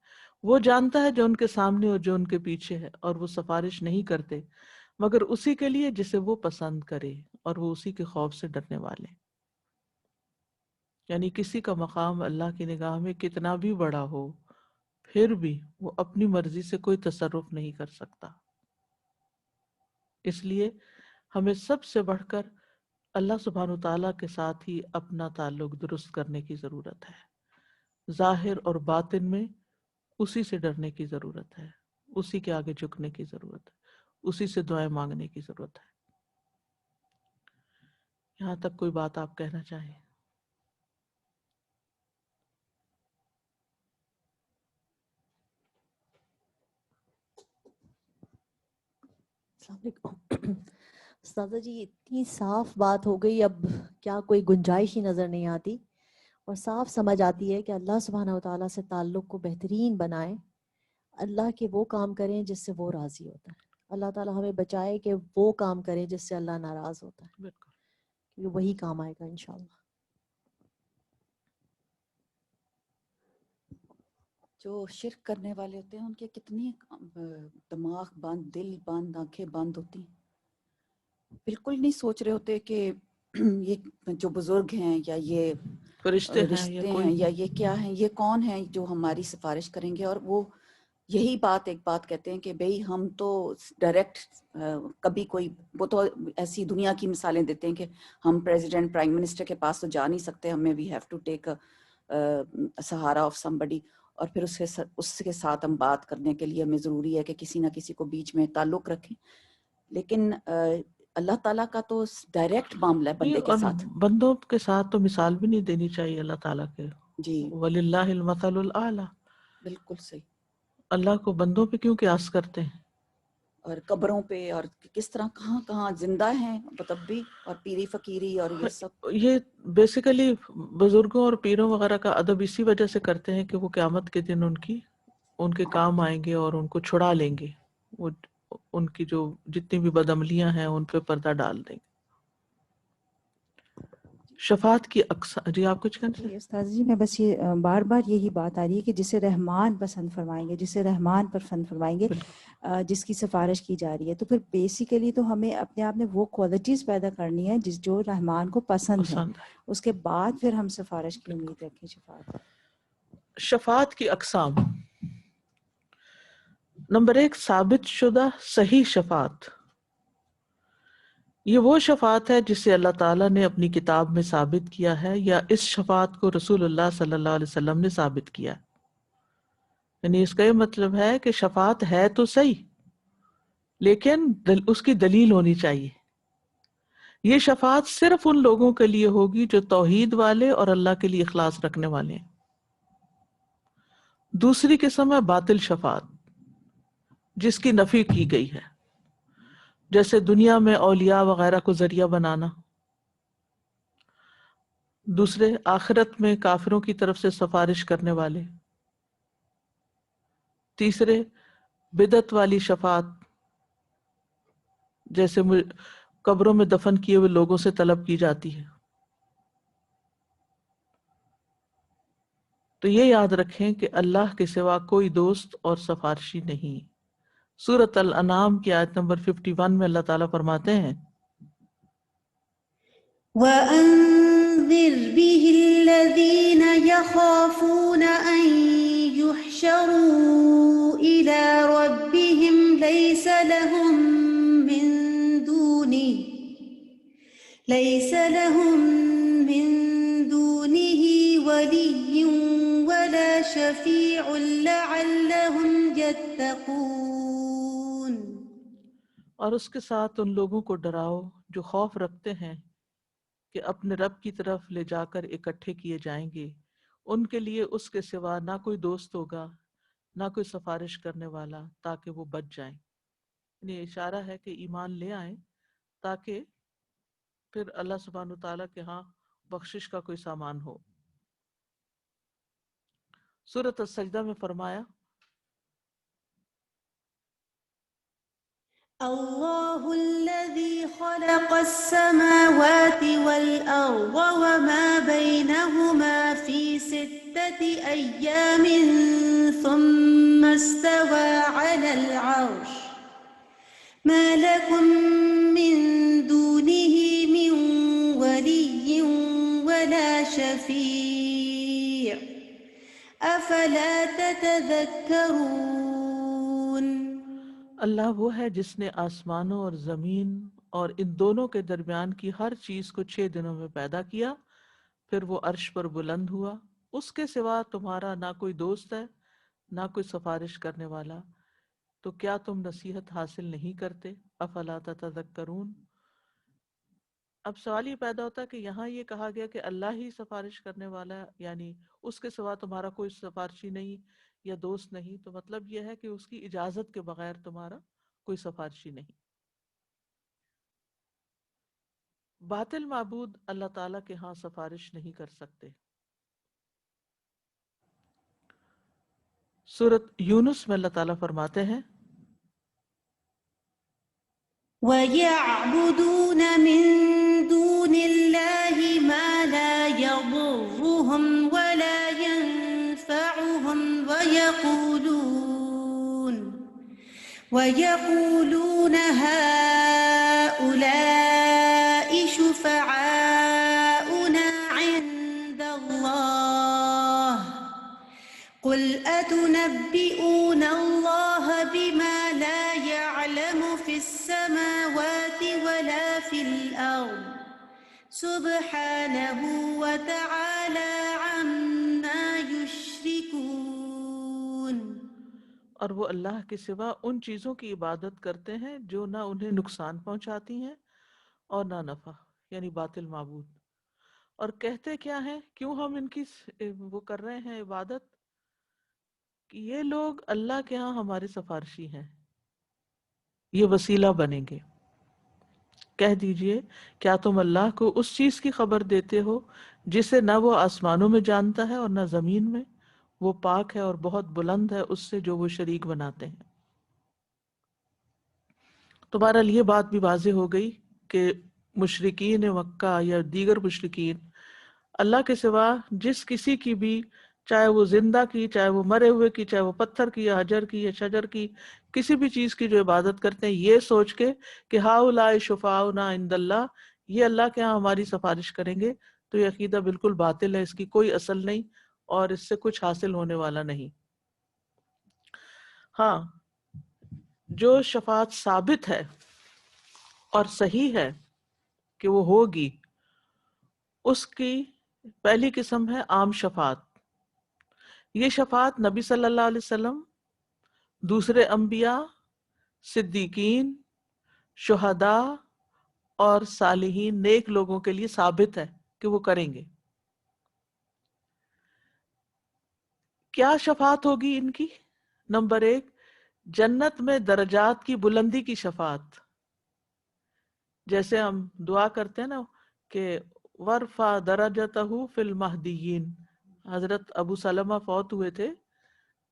وہ جانتا ہے جو ان کے سامنے اور جو ان کے پیچھے ہے، اور وہ سفارش نہیں کرتے مگر اسی کے لیے جسے وہ پسند کرے، اور وہ اسی کے خوف سے ڈرنے والے. یعنی کسی کا مقام اللہ کی نگاہ میں کتنا بھی بڑا ہو، پھر بھی وہ اپنی مرضی سے کوئی تصرف نہیں کر سکتا. اس لیے ہمیں سب سے بڑھ کر اللہ سبحانہ وتعالیٰ کے ساتھ ہی اپنا تعلق درست کرنے کی ضرورت ہے. ظاہر اور باطن میں اسی سے ڈرنے کی ضرورت ہے، اسی کے آگے جھکنے کی ضرورت ہے، اسی سے دعائیں مانگنے کی ضرورت ہے. یہاں تک کوئی بات آپ کہنا چاہیں؟ السلام علیکم. استاذہ جی اتنی صاف بات ہو گئی، اب کیا کوئی گنجائش ہی نظر نہیں آتی، اور صاف سمجھ آتی ہے کہ اللہ سبحانہ وتعالیٰ سے تعلق کو بہترین بنائیں، اللہ کے وہ کام کریں جس سے وہ راضی ہوتا ہے. اللہ تعالیٰ ہمیں بچائے کہ وہ کام کریں جس سے اللہ ناراض ہوتا ہے، بالکل. کیونکہ وہی کام آئے گا انشاءاللہ. جو شرک کرنے والے ہوتے ہیں ان کے کتنی دماغ بند، دل بند، آنکھیں بند ہوتی ہیں، بالکل نہیں سوچ رہے ہوتے کہ یہ جو بزرگ ہیں یا یہ فرشتے ہیں یا رشتے کوئی ہیں یا یہ کیا ہیں، یہ کون ہیں جو ہماری سفارش کریں گے. اور وہ یہی بات ایک بات کہتے ہیں کہ بھئی ہم تو ڈائریکٹ کبھی کوئی وہ تو ایسی دنیا کی مثالیں دیتے ہیں کہ ہم پریزیڈنٹ پرائم منسٹر کے پاس تو جا نہیں سکتے, ہمیں وی ہیو ٹو ٹیک سہارا آف سم بڈی, اور پھر اس کے ساتھ ہم بات کرنے کے لیے ہمیں ضروری ہے کہ کسی نہ کسی کو بیچ میں تعلق رکھیں. لیکن اللہ تعالیٰ کا تو ڈائریکٹ معاملہ ہے بندے کے اور ساتھ. بندوں کے ساتھ تو مثال بھی نہیں دینی چاہیے اللہ تعالیٰ کے. جی وَلِلَّهِ الْمَثَلُ الْأَعْلَى. بالکل صحیح. اللہ کو بندوں پہ کیوں قیاس کرتے ہیں؟ اور قبروں پہ اور کس طرح کہاں کہاں زندہ ہیں تب بھی, اور پیری فقیری اور یہ سب. یہ بیسیکلی بزرگوں اور پیروں وغیرہ کا ادب اسی وجہ سے کرتے ہیں کہ وہ قیامت کے دن ان کے کام آئیں گے اور ان کو چھڑا لیں گے, وہ ان کی جو جتنی بھی بدعملیاں ہیں ان پہ پردہ ڈال دیں گے. شفاعت کی اقسام. جی آپ کچھ کہنا جی استاد جی, میں بس یہ بار بار یہی بات آ رہی ہے کہ جسے رحمان پسند فرمائیں گے, جسے رحمان پسند فرمائیں گے, جس کی سفارش کی جا رہی ہے, تو پھر بیسیکلی تو ہمیں اپنے آپ میں وہ کوالٹیز پیدا کرنی ہے جو رحمان کو پسند ہے, اس کے بعد پھر ہم سفارش کی امید رکھیں. شفاعت کی اقسام. نمبر 1, ثابت شدہ صحیح شفاعت. یہ وہ شفاعت ہے جسے اللہ تعالیٰ نے اپنی کتاب میں ثابت کیا ہے, یا اس شفاعت کو رسول اللہ صلی اللہ علیہ وسلم نے ثابت کیا. یعنی اس کا یہ مطلب ہے کہ شفاعت ہے تو صحیح, لیکن اس کی دلیل ہونی چاہیے. یہ شفاعت صرف ان لوگوں کے لیے ہوگی جو توحید والے اور اللہ کے لیے اخلاص رکھنے والے ہیں. دوسری قسم ہے باطل شفاعت, جس کی نفی کی گئی ہے, جیسے دنیا میں اولیاء وغیرہ کو ذریعہ بنانا. دوسرے, آخرت میں کافروں کی طرف سے سفارش کرنے والے. تیسرے, بدعت والی شفاعت, جیسے قبروں میں دفن کیے ہوئے لوگوں سے طلب کی جاتی ہے. تو یہ یاد رکھیں کہ اللہ کے سوا کوئی دوست اور سفارشی نہیں. سورۃ الانعام کی آیت نمبر 51 میں اللہ تعالیٰ فرماتے ہیں, وَأَنذِرْ بِهِ الَّذِينَ يَخَافُونَ أَن يُحْشَرُوا إِلَى رَبِّهِمْ لَيْسَ لَهُم مِّن دُونِهِ وَلِيٌّ وَلَا شَفِيعٌ لَعَلَّهُمْ يَتَّقُونَ. اور اس کے ساتھ ان لوگوں کو ڈراؤ جو خوف رکھتے ہیں کہ اپنے رب کی طرف لے جا کر اکٹھے کیے جائیں گے. ان کے لیے اس کے سوا نہ کوئی دوست ہوگا, نہ کوئی سفارش کرنے والا, تاکہ وہ بچ جائیں. یعنی اشارہ ہے کہ ایمان لے آئیں تاکہ پھر اللہ سبحانہ وتعالیٰ کے ہاں بخشش کا کوئی سامان ہو. سورۃ السجدہ میں فرمایا, اللہ الذی خلق السماوات والأرض وما بينهما في 6 أيام ثم استوى على العرش ما لكم من دونه من ولي ولا شفيع أفلا تتذكرون. اللہ وہ ہے جس نے آسمانوں اور زمین اور ان دونوں کے درمیان کی ہر چیز کو 6 دنوں میں پیدا کیا, پھر وہ عرش پر بلند ہوا. اس کے سوا تمہارا نہ کوئی دوست ہے, نہ کوئی سفارش کرنے والا, تو کیا تم نصیحت حاصل نہیں کرتے؟ افلا تتذکرون. اب سوال یہ پیدا ہوتا ہے کہ یہاں یہ کہا گیا کہ اللہ ہی سفارش کرنے والا ہے, یعنی اس کے سوا تمہارا کوئی سفارشی نہیں یا دوست نہیں, تو مطلب یہ ہے کہ اس کی اجازت کے بغیر تمہارا کوئی سفارشی نہیں. باطل معبود اللہ تعالیٰ کے ہاں سفارش نہیں کر سکتے. سورۃ یونس میں اللہ تعالیٰ فرماتے ہیں, وَيَعْبُدُونَ مِن دُونِ اللَّهِ مَا لَا يَضُرُّهُمْ وَلَا يَنفَعُهُمْ وَيَقُولُونَ هَؤُلَاءِ شُفَعَاؤُنَا عِندَ اللَّهِ قُلْ أَتُنَبِّئُونَ اللَّهَ سبحانه وتعالى عما يشركون. اور وہ اللہ کے سوا ان چیزوں کی عبادت کرتے ہیں جو نہ انہیں نقصان پہنچاتی ہیں اور نہ نفع، یعنی باطل معبود. اور کہتے کیا ہیں، کیوں ہم ان کی وہ کر رہے ہیں عبادت، کہ یہ لوگ اللہ کے ہاں ہمارے سفارشی ہیں، یہ وسیلہ بنیں گے. کہہ دیجئے کیا تم اللہ کو اس چیز کی خبر دیتے ہو جسے نہ وہ آسمانوں میں جانتا ہے اور نہ زمین میں، وہ پاک ہے اور بہت بلند ہے اس سے جو وہ شریک بناتے ہیں. تو بہرحال یہ بات بھی واضح ہو گئی کہ مشرکین مکہ یا دیگر مشرکین اللہ کے سوا جس کسی کی بھی، چاہے وہ زندہ کی، چاہے وہ مرے ہوئے کی، چاہے وہ پتھر کی یا حجر کی یا شجر کی، کسی بھی چیز کی جو عبادت کرتے ہیں یہ سوچ کے کہ ہؤلاء شفعاؤنا عند اللہ، یہ اللہ کے ہاں ہماری سفارش کریں گے، تو یہ عقیدہ بالکل باطل ہے، اس کی کوئی اصل نہیں اور اس سے کچھ حاصل ہونے والا نہیں. ہاں، جو شفاعت ثابت ہے اور صحیح ہے کہ وہ ہوگی، اس کی پہلی قسم ہے عام شفاعت. یہ شفاعت نبی صلی اللہ علیہ وسلم، دوسرے انبیاء، صدیقین، شہداء اور صالحین، نیک لوگوں کے لیے ثابت ہے کہ وہ کریں گے. کیا شفاعت ہوگی ان کی؟ نمبر 1، جنت میں درجات کی بلندی کی شفاعت. جیسے ہم دعا کرتے ہیں نا کہ ورفع درجتہ فی المہدیین، حضرت ابو سلمہ فوت ہوئے تھے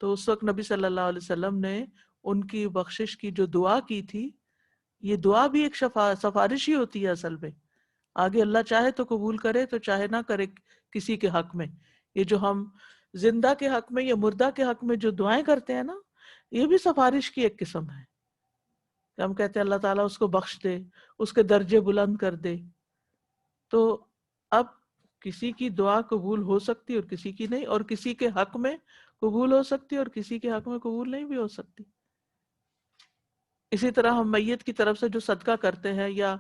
تو اس وقت نبی صلی اللہ علیہ وسلم نے ان کی بخشش کی جو دعا کی تھی، یہ دعا بھی ایک سفارش ہی ہوتی ہے اصل میں. آگے اللہ چاہے تو قبول کرے تو چاہے نہ کرے کسی کے حق میں. یہ جو ہم زندہ کے حق میں یا مردہ کے حق میں جو دعائیں کرتے ہیں نا، یہ بھی سفارش کی ایک قسم ہے کہ ہم کہتے ہیں اللہ تعالیٰ اس کو بخش دے، اس کے درجے بلند کر دے. تو اب کسی کی دعا قبول ہو سکتی اور کسی کی نہیں، اور کسی کے حق میں قبول ہو سکتی اور کسی کے حق میں قبول نہیں بھی ہو سکتی. اسی طرح ہم میت کی طرف سے جو صدقہ کرتے ہیں یا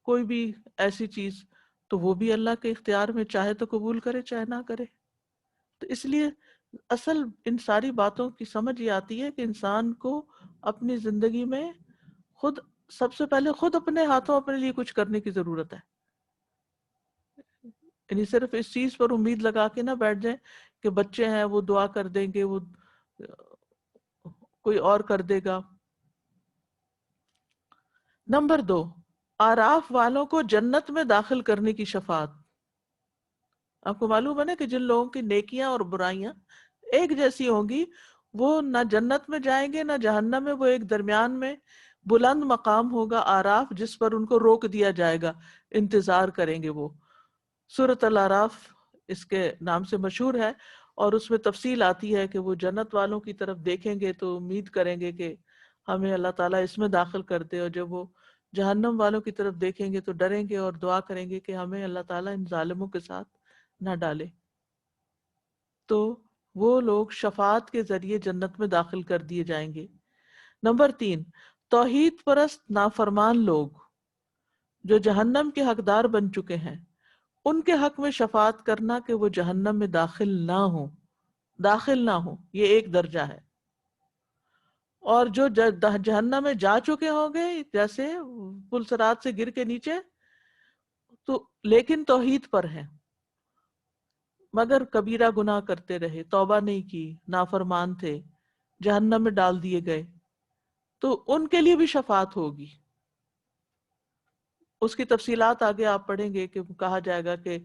کوئی بھی ایسی چیز، تو وہ بھی اللہ کے اختیار میں، چاہے تو قبول کرے چاہے نہ کرے. تو اس لیے اصل ان ساری باتوں کی سمجھ یہ آتی ہے کہ انسان کو اپنی زندگی میں خود، سب سے پہلے خود اپنے ہاتھوں اپنے لیے کچھ کرنے کی ضرورت ہے. یعنی صرف اس چیز پر امید لگا کے نہ بیٹھ جائیں کہ بچے ہیں وہ دعا کر دیں گے، وہ کوئی اور کر دے گا. نمبر 2، آراف والوں کو جنت میں داخل کرنے کی شفاعت. آپ کو معلوم ہے نا کہ جن لوگوں کی نیکیاں اور برائیاں ایک جیسی ہوں گی، وہ نہ جنت میں جائیں گے نہ جہنم میں، وہ ایک درمیان میں بلند مقام ہوگا آراف، جس پر ان کو روک دیا جائے گا، انتظار کریں گے. وہ سورۃ الاعراف اس کے نام سے مشہور ہے، اور اس میں تفصیل آتی ہے کہ وہ جنت والوں کی طرف دیکھیں گے تو امید کریں گے کہ ہمیں اللہ تعالیٰ اس میں داخل کر دے، اور جب وہ جہنم والوں کی طرف دیکھیں گے تو ڈریں گے اور دعا کریں گے کہ ہمیں اللہ تعالیٰ ان ظالموں کے ساتھ نہ ڈالے. تو وہ لوگ شفاعت کے ذریعے جنت میں داخل کر دیے جائیں گے. نمبر 3، توحید پرست نافرمان لوگ جو جہنم کے حقدار بن چکے ہیں، ان کے حق میں شفاعت کرنا کہ وہ جہنم میں داخل نہ ہوں، یہ ایک درجہ ہے. اور جو جہنم میں جا چکے ہوں گے، جیسے پل صراط سے گر کے نیچے، تو لیکن توحید پر ہیں مگر کبیرہ گناہ کرتے رہے، توبہ نہیں کی، نافرمان تھے، جہنم میں ڈال دیے گئے، تو ان کے لیے بھی شفاعت ہوگی. اس کی تفصیلات آگے آپ پڑھیں گے کہ کہا جائے گا کہ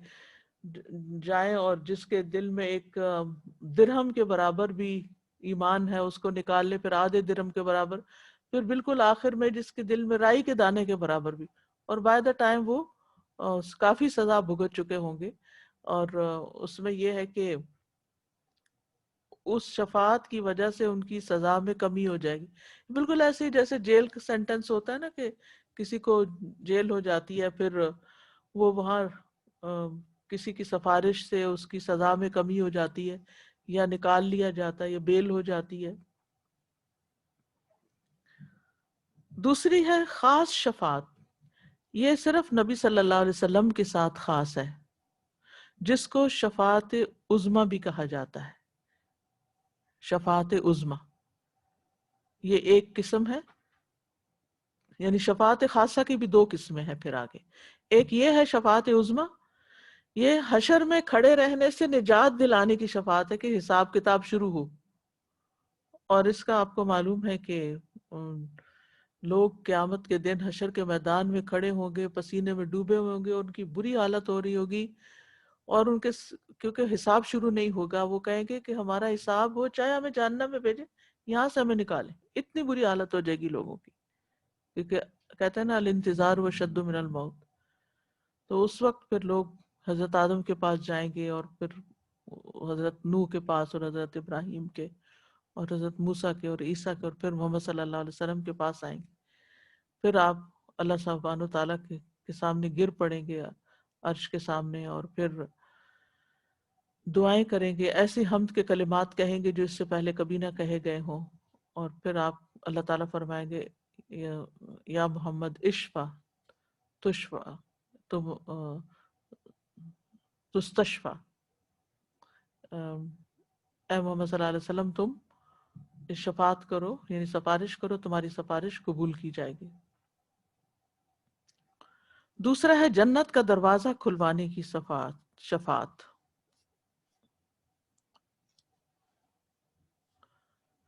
جائیں اور جس کے دل میں ایک درہم کے برابر بھی ایمان ہے اس کو نکال لے، پھر آدھے درہم کے برابر، پھر بالکل آخر میں جس کے دل میں رائی کے دانے کے برابر بھی، اور بائی دا ٹائم وہ کافی سزا بھگت چکے ہوں گے. اور اس میں یہ ہے کہ اس شفاعت کی وجہ سے ان کی سزا میں کمی ہو جائے گی. بالکل ایسے ہی جیسے جیل کا سینٹنس ہوتا ہے نا، کہ کسی کو جیل ہو جاتی ہے، پھر وہ وہاں کسی کی سفارش سے اس کی سزا میں کمی ہو جاتی ہے، یا نکال لیا جاتا ہے، یا بیل ہو جاتی ہے. دوسری ہے خاص شفاعت، یہ صرف نبی صلی اللہ علیہ وسلم کے ساتھ خاص ہے، جس کو شفاعت عظمی بھی کہا جاتا ہے. شفاعت عظمی یہ ایک قسم ہے، یعنی شفاعت خاصہ کی بھی دو قسمیں ہیں. پھر آگے ایک یہ ہے شفاعت عظمی، یہ حشر میں کھڑے رہنے سے نجات دلانے کی شفاعت ہے کہ حساب کتاب شروع ہو. اور اس کا آپ کو معلوم ہے کہ لوگ قیامت کے دن حشر کے میدان میں کھڑے ہوں گے، پسینے میں ڈوبے ہوئے ہوں گے، ان کی بری حالت ہو رہی ہوگی، اور ان کے کیونکہ حساب شروع نہیں ہوگا، وہ کہیں گے کہ ہمارا حساب ہو، چاہے ہمیں جہنم میں بھیجیں، یہاں سے ہمیں نکالیں. اتنی بری حالت ہو جائے گی لوگوں کی، کیونکہ کہتے ہیں نا الانتظار وشد من الموت. تو اس وقت پھر لوگ حضرت آدم کے پاس جائیں گے، اور پھر حضرت نوح کے پاس، اور حضرت ابراہیم کے، اور حضرت موسیٰ کے، اور عیسیٰ کے، اور پھر محمد صلی اللہ علیہ وسلم کے پاس آئیں گے. پھر آپ اللہ سبحانہ و تعالیٰ کے سامنے گر پڑیں گے، عرش کے سامنے، اور پھر دعائیں کریں گے، ایسی حمد کے کلمات کہیں گے جو اس سے پہلے کبھی نہ کہے گئے ہوں. اور پھر آپ اللہ تعالیٰ فرمائیں گے یا محمد اشفا تشفا تم تستشفا، اے محمد صلی اللہ علیہ وسلم تم شفاعت کرو، یعنی سفارش کرو، تمہاری سفارش قبول کی جائے گی. دوسرا ہے جنت کا دروازہ کھلوانے کی شفاعت.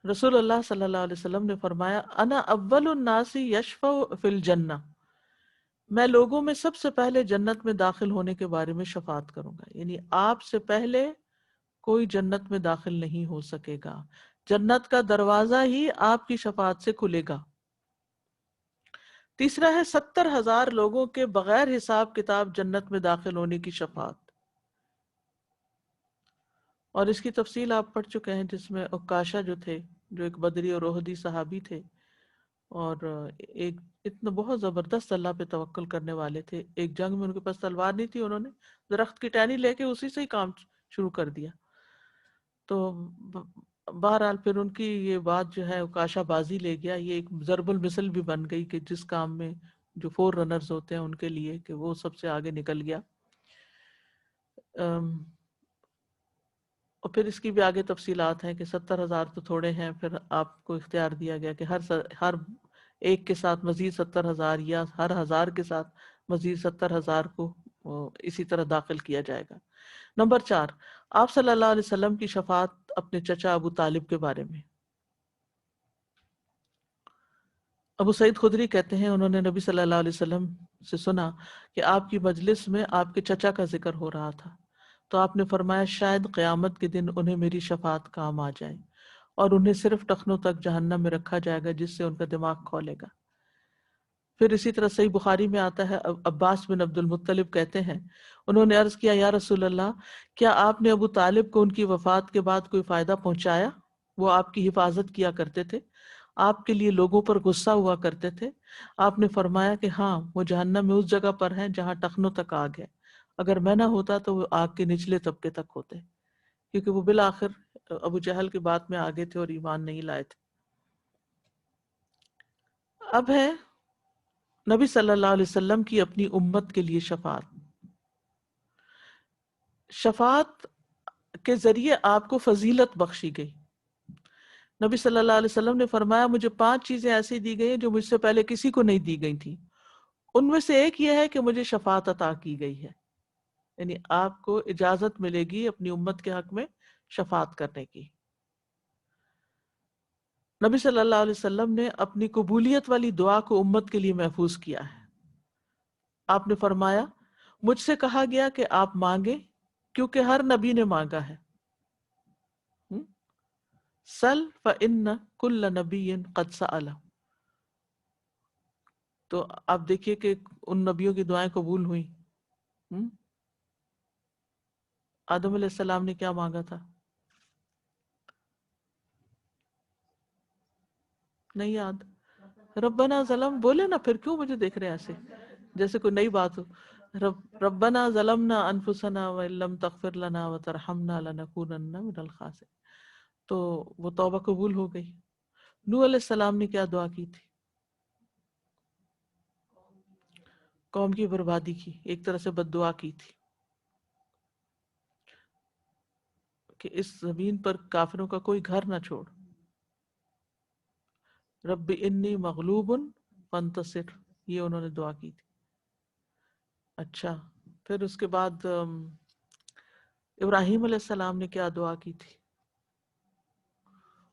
رسول اللہ صلی اللہ علیہ وسلم نے فرمایا انا اول الناس یشفع فی الجنہ، میں لوگوں میں سب سے پہلے جنت میں داخل ہونے کے بارے میں شفاعت کروں گا. یعنی آپ سے پہلے کوئی جنت میں داخل نہیں ہو سکے گا، جنت کا دروازہ ہی آپ کی شفاعت سے کھلے گا. تیسرا ہے 70,000 لوگوں کے بغیر حساب کتاب جنت میں داخل ہونے کی شفاعت. اور اس کی تفصیل آپ پڑھ چکے ہیں، جس میں عکاشہ جو تھے، جو ایک بدری اور احدی صحابی تھے، اور ایک اتنا بہت زبردست اللہ پہ توکل کرنے والے تھے. ایک جنگ میں ان کے پاس تلوار نہیں تھی، انہوں نے درخت کی ٹہنی لے کے اسی سے ہی کام شروع کر دیا. تو بہرحال پھر ان کی یہ بات جو ہے عکاشہ بازی لے گیا. یہ ایک ضرب المثل بھی بن گئی کہ جس کام میں جو فور رنرز ہوتے ہیں ان کے لیے، کہ وہ سب سے آگے نکل گیا. اور پھر اس کی بھی آگے تفصیلات ہیں کہ 70,000 تو تھوڑے ہیں، پھر آپ کو اختیار دیا گیا کہ ہر ایک کے ساتھ مزید 70,000، یا ہر 1,000 کے ساتھ مزید 70,000 کو اسی طرح داخل کیا جائے گا. نمبر 4، آپ صلی اللہ علیہ وسلم کی شفاعت اپنے چچا ابو طالب کے بارے میں. ابو سعید خدری کہتے ہیں انہوں نے نبی صلی اللہ علیہ وسلم سے سنا کہ آپ کی مجلس میں آپ کے چچا کا ذکر ہو رہا تھا، تو آپ نے فرمایا شاید قیامت کے دن انہیں میری شفاعت کام آ جائے، اور انہیں صرف ٹخنوں تک جہنم میں رکھا جائے گا جس سے ان کا دماغ کھولے گا. پھر اسی طرح صحیح بخاری میں آتا ہے، عباس بن عبد المطلب کہتے ہیں انہوں نے عرض کیا یا رسول اللہ، کیا آپ نے ابو طالب کو ان کی وفات کے بعد کوئی فائدہ پہنچایا؟ وہ آپ کی حفاظت کیا کرتے تھے، آپ کے لیے لوگوں پر غصہ ہوا کرتے تھے. آپ نے فرمایا کہ ہاں، وہ جہنم میں اس جگہ پر ہیں جہاں ٹخنوں تک آگ ہے، اگر میں نہ ہوتا تو وہ آگ کے نچلے طبقے تک ہوتے، کیونکہ وہ بالآخر ابو جہل کی بات میں آگے تھے اور ایمان نہیں لائے تھے. اب ہے نبی صلی اللہ علیہ وسلم کی اپنی امت کے لیے شفاعت. شفاعت کے ذریعے آپ کو فضیلت بخشی گئی. نبی صلی اللہ علیہ وسلم نے فرمایا مجھے 5 چیزیں ایسی دی گئی ہیں جو مجھ سے پہلے کسی کو نہیں دی گئی تھیں. ان میں سے ایک یہ ہے کہ مجھے شفاعت عطا کی گئی ہے، یعنی آپ کو اجازت ملے گی اپنی امت کے حق میں شفاعت کرنے کی. نبی صلی اللہ علیہ وسلم نے اپنی قبولیت والی دعا کو امت کے لیے محفوظ کیا ہے. آپ نے فرمایا مجھ سے کہا گیا کہ آپ مانگیں کیونکہ ہر نبی نے مانگا ہے. سل فإن کل نبی قد سأل. تو آپ دیکھیے کہ ان نبیوں کی دعائیں قبول ہوئیں. آدم علیہ السلام نے کیا مانگا تھا؟ نہیں یاد؟ ربنا ظلم، بولے نا، پھر کیوں مجھے دیکھ رہے ہیں ایسے جیسے کوئی نئی بات ہو. ربنا ظلمنا انفسنا وان لم تغفر لنا وترحمنا لنکونن من الخاسرین. تو وہ توبہ قبول ہو گئی. نوح علیہ السلام نے کیا دعا کی تھی؟ قوم کی بربادی کی، ایک طرح سے بد دعا کی تھی کہ اس زمین پر کافروں کا کوئی گھر نہ چھوڑ. رب انی مغلوب فانتصر، یہ انہوں نے دعا کی تھی. اچھا، پھر اس کے بعد ابراہیم علیہ السلام نے کیا دعا کی تھی؟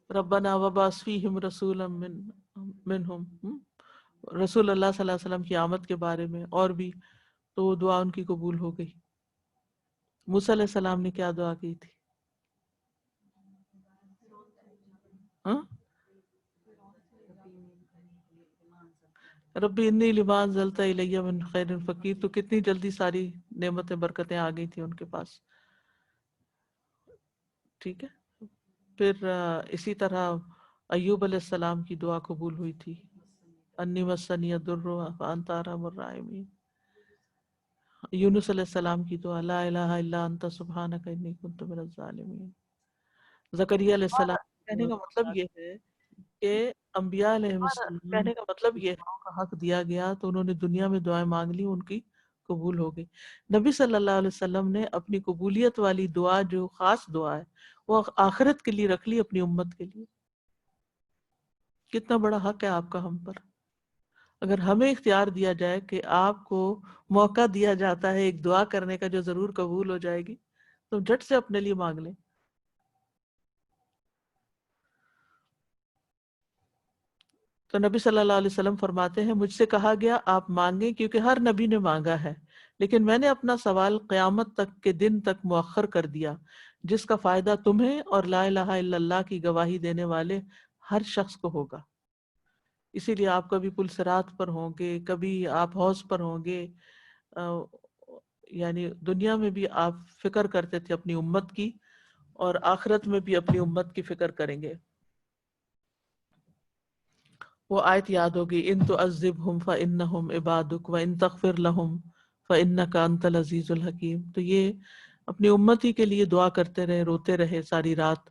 ربنا وبعث فیہم رسولا منہم، رسول اللہ صلی اللہ علیہ وسلم کی آمد کے بارے میں، اور بھی تو وہ دعا ان کی قبول ہو گئی. موسیٰ علیہ السلام نے کیا دعا کی تھی؟ ہاں؟ ربی انی لما انزلت الی من خیر فقیر، تو کتنی جلدی ساری نعمتیں برکتیں آ گئی تھیں ان کے پاس. ٹھیک ہے. پھر اسی طرح ایوب علیہ السلام کی دعا قبول ہوئی تھی، انی مسنی الضر وانت ارحم الراحمین. یونس علیہ السلام کی دعا لا الہ الا انت سبحانک انی کنت من الظالمین. زکریا علیہ السلام کہنے کا مطلب یہ ہے کہ انبیاء علیہ السلام کہنے کا مطلب یہ ہے کا حق دیا گیا تو انہوں نے دنیا میں دعائیں مانگ لی، ان کی قبول ہو گئی. نبی صلی اللہ علیہ وسلم نے اپنی قبولیت والی دعا جو خاص دعا ہے وہ آخرت کے لیے رکھ لی، اپنی امت کے لیے. کتنا بڑا حق ہے آپ کا ہم پر. اگر ہمیں اختیار دیا جائے کہ آپ کو موقع دیا جاتا ہے ایک دعا کرنے کا جو ضرور قبول ہو جائے گی، تو جھٹ سے اپنے لیے مانگ لیں. تو نبی صلی اللہ علیہ وسلم فرماتے ہیں مجھ سے کہا گیا آپ مانگیں کیونکہ ہر نبی نے مانگا ہے، لیکن میں نے اپنا سوال قیامت تک کے دن تک مؤخر کر دیا، جس کا فائدہ تمہیں اور لا الہ الا اللہ کی گواہی دینے والے ہر شخص کو ہوگا. اسی لیے آپ کبھی پل صراط پر ہوں گے، کبھی آپ حوض پر ہوں گے. یعنی دنیا میں بھی آپ فکر کرتے تھے اپنی امت کی، اور آخرت میں بھی اپنی امت کی فکر کریں گے. وہ آیت یاد ہوگی ان تعذبہم فانہم عبادک وان تغفر لہم فانک انت العزیز الحکیم. تو یہ اپنی امتی کے لیے دعا کرتے رہے، روتے رہے ساری رات،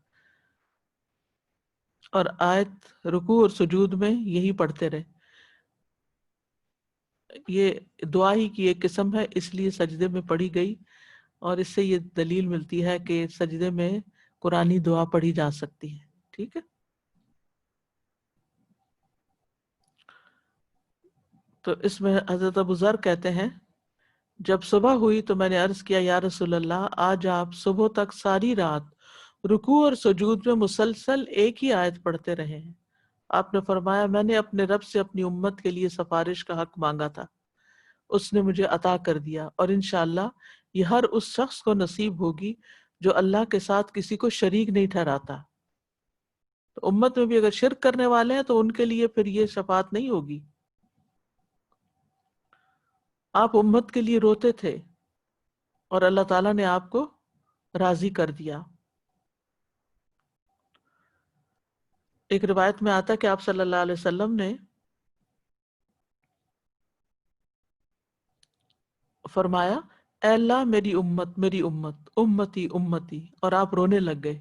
اور آیت رکوع اور سجود میں یہی پڑھتے رہے. یہ دعا ہی کی ایک قسم ہے، اس لیے سجدے میں پڑھی گئی، اور اس سے یہ دلیل ملتی ہے کہ سجدے میں قرآنی دعا پڑھی جا سکتی ہے. ٹھیک ہے. تو اس میں حضرت ابو ذر کہتے ہیں جب صبح ہوئی تو میں نے عرض کیا یا رسول اللہ، آج آپ صبح تک ساری رات رکوع اور سجود میں مسلسل ایک ہی آیت پڑھتے رہے ہیں. آپ نے فرمایا میں نے اپنے رب سے اپنی امت کے لیے سفارش کا حق مانگا تھا، اس نے مجھے عطا کر دیا، اور انشاءاللہ یہ ہر اس شخص کو نصیب ہوگی جو اللہ کے ساتھ کسی کو شریک نہیں ٹھہراتا. تو امت میں بھی اگر شرک کرنے والے ہیں تو ان کے لیے پھر یہ شفاعت نہیں ہوگی. آپ امت کے لیے روتے تھے اور اللہ تعالیٰ نے آپ کو راضی کر دیا. ایک روایت میں آتا ہے کہ آپ صلی اللہ علیہ وسلم نے فرمایا اے اللہ میری امت میری امت امتی امتی، اور آپ رونے لگ گئے.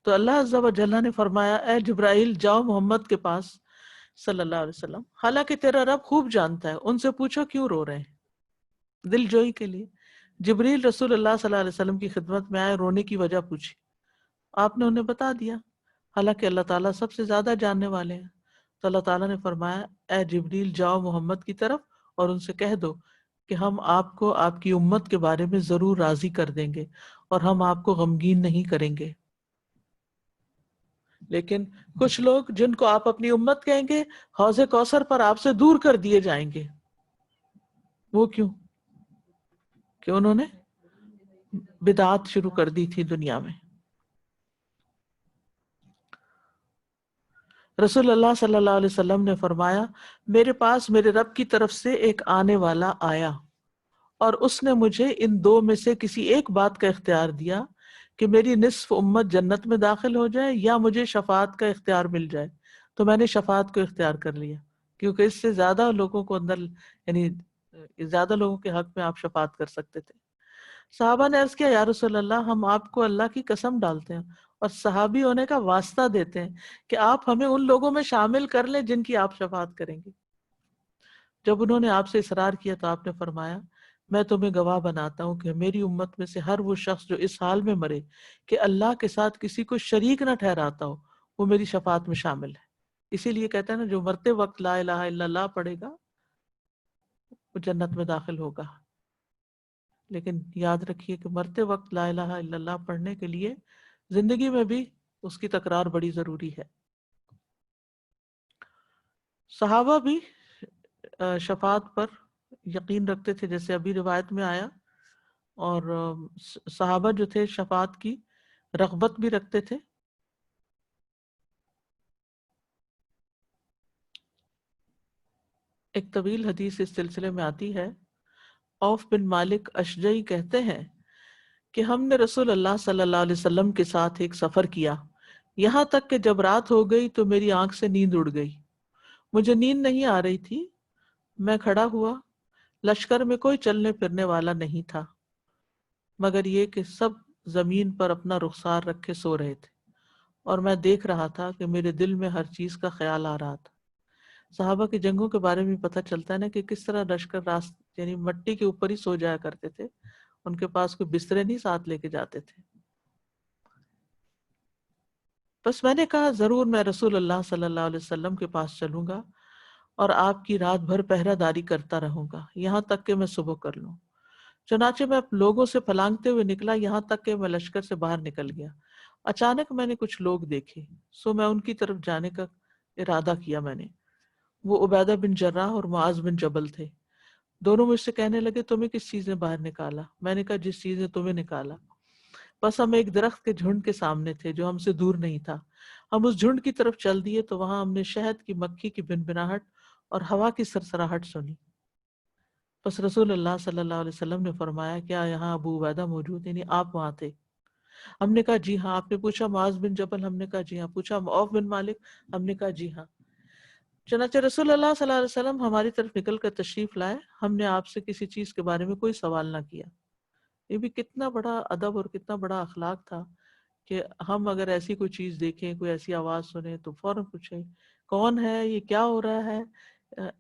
تو اللہ عز و جل نے فرمایا اے جبرائیل جاؤ محمد کے پاس صلی اللہ علیہ وسلم، حالانکہ تیرا رب خوب جانتا ہے، ان سے پوچھو کیوں رو رہے ہیں، دل جوئی کے لیے. جبریل رسول اللہ صلی اللہ علیہ وسلم کی خدمت میں آئے، رونے کی وجہ پوچھی، آپ نے انہیں بتا دیا، حالانکہ اللہ تعالیٰ سب سے زیادہ جاننے والے ہیں. تو اللہ تعالیٰ نے فرمایا اے جبریل جاؤ محمد کی طرف اور ان سے کہہ دو کہ ہم آپ کو آپ کی امت کے بارے میں ضرور راضی کر دیں گے اور ہم آپ کو غمگین نہیں کریں گے. لیکن کچھ لوگ جن کو آپ اپنی امت کہیں گے حوض کوثر پر آپ سے دور کر دیے جائیں گے. وہ کیوں؟ کہ انہوں نے بدعات شروع کر دی تھی دنیا میں. رسول اللہ صلی اللہ علیہ وسلم نے فرمایا میرے پاس میرے رب کی طرف سے ایک آنے والا آیا اور اس نے مجھے ان دو میں سے کسی ایک بات کا اختیار دیا کہ میری نصف امت جنت میں داخل ہو جائے یا مجھے شفاعت کا اختیار مل جائے. تو میں نے شفاعت کو اختیار کر لیا کیونکہ اس سے زیادہ لوگوں کو اندر، یعنی زیادہ لوگوں کے حق میں آپ شفاعت کر سکتے تھے. صحابہ نے عرض کیا یا رسول اللہ ہم آپ کو اللہ کی قسم ڈالتے ہیں اور صحابی ہونے کا واسطہ دیتے ہیں کہ آپ ہمیں ان لوگوں میں شامل کر لیں جن کی آپ شفاعت کریں گے. جب انہوں نے آپ سے اصرار کیا تو آپ نے فرمایا میں تمہیں گواہ بناتا ہوں کہ میری امت میں سے ہر وہ شخص جو اس حال میں مرے کہ اللہ کے ساتھ کسی کو شریک نہ ٹھہراتا ہو وہ میری شفاعت میں شامل ہے. اسی لیے کہتا ہے نا جو مرتے وقت لا الہ الا اللہ پڑھے گا وہ جنت میں داخل ہوگا. لیکن یاد رکھیے کہ مرتے وقت لا الہ الا اللہ پڑھنے کے لیے زندگی میں بھی اس کی تکرار بڑی ضروری ہے. صحابہ بھی شفاعت پر یقین رکھتے تھے جیسے ابھی روایت میں آیا، اور صحابہ جو تھے شفاعت کی رغبت بھی رکھتے تھے. ایک طویل حدیث اس سلسلے میں آتی ہے. عوف بن مالک اشجعی کہتے ہیں کہ ہم نے رسول اللہ صلی اللہ علیہ وسلم کے ساتھ ایک سفر کیا، یہاں تک کہ جب رات ہو گئی تو میری آنکھ سے نیند اڑ گئی. مجھے نیند نہیں آ رہی تھی. میں کھڑا ہوا. لشکر میں کوئی چلنے پھرنے والا نہیں تھا مگر یہ کہ سب زمین پر اپنا رخسار رکھے سو رہے تھے، اور میں دیکھ رہا تھا کہ میرے دل میں ہر چیز کا خیال آ رہا تھا. صحابہ کی جنگوں کے بارے میں پتہ چلتا ہے نا کہ کس طرح لشکر یعنی مٹی کے اوپر ہی سو جایا کرتے تھے. ان کے پاس کوئی بسترے نہیں ساتھ لے کے جاتے تھے. بس میں نے کہا ضرور میں رسول اللہ صلی اللہ علیہ وسلم کے پاس چلوں گا اور آپ کی رات بھر پہرہ داری کرتا رہوں گا یہاں تک کہ میں صبح کر لوں. چنانچہ میں لوگوں سے پھلانگتے ہوئے نکلا یہاں تک کہ میں لشکر سے باہر نکل گیا. اچانک میں نے کچھ لوگ دیکھے، سو میں ان کی طرف جانے کا ارادہ کیا. میں نے وہ عبیدہ بن جراح اور معاذ بن جبل تھے. دونوں مجھ سے کہنے لگے تمہیں کس چیز نے باہر نکالا؟ میں نے کہا جس چیز نے تمہیں نکالا. بس ہم ایک درخت کے جھنڈ کے سامنے تھے جو ہم سے دور نہیں تھا. ہم اس جھنڈ کی طرف چل دیے تو وہاں ہم نے شہد کی مکھی کی بنبناہٹ اور ہوا کی سرسراہٹ سنی. بس رسول اللہ صلی اللہ علیہ وسلم نے فرمایا کیا یہاں ابو عبیدہ موجود؟ یعنی آپ وہاں تھے؟ ہم نے کہا جی ہاں. آپ نے پوچھا معاذ بن جبل؟ ہم نے کہا جی ہاں. پوچھا عوف بن مالک؟ ہم نے کہا جی ہاں. چنانچہ رسول اللہ صلی اللہ علیہ وسلم ہماری طرف نکل کر تشریف لائے. ہم نے آپ سے کسی چیز کے بارے میں کوئی سوال نہ کیا. یہ بھی کتنا بڑا ادب اور کتنا بڑا اخلاق تھا کہ ہم اگر ایسی کوئی چیز دیکھیں، کوئی ایسی آواز سنیں تو فوراً پوچھیں کون ہے، یہ کیا ہو رہا ہے،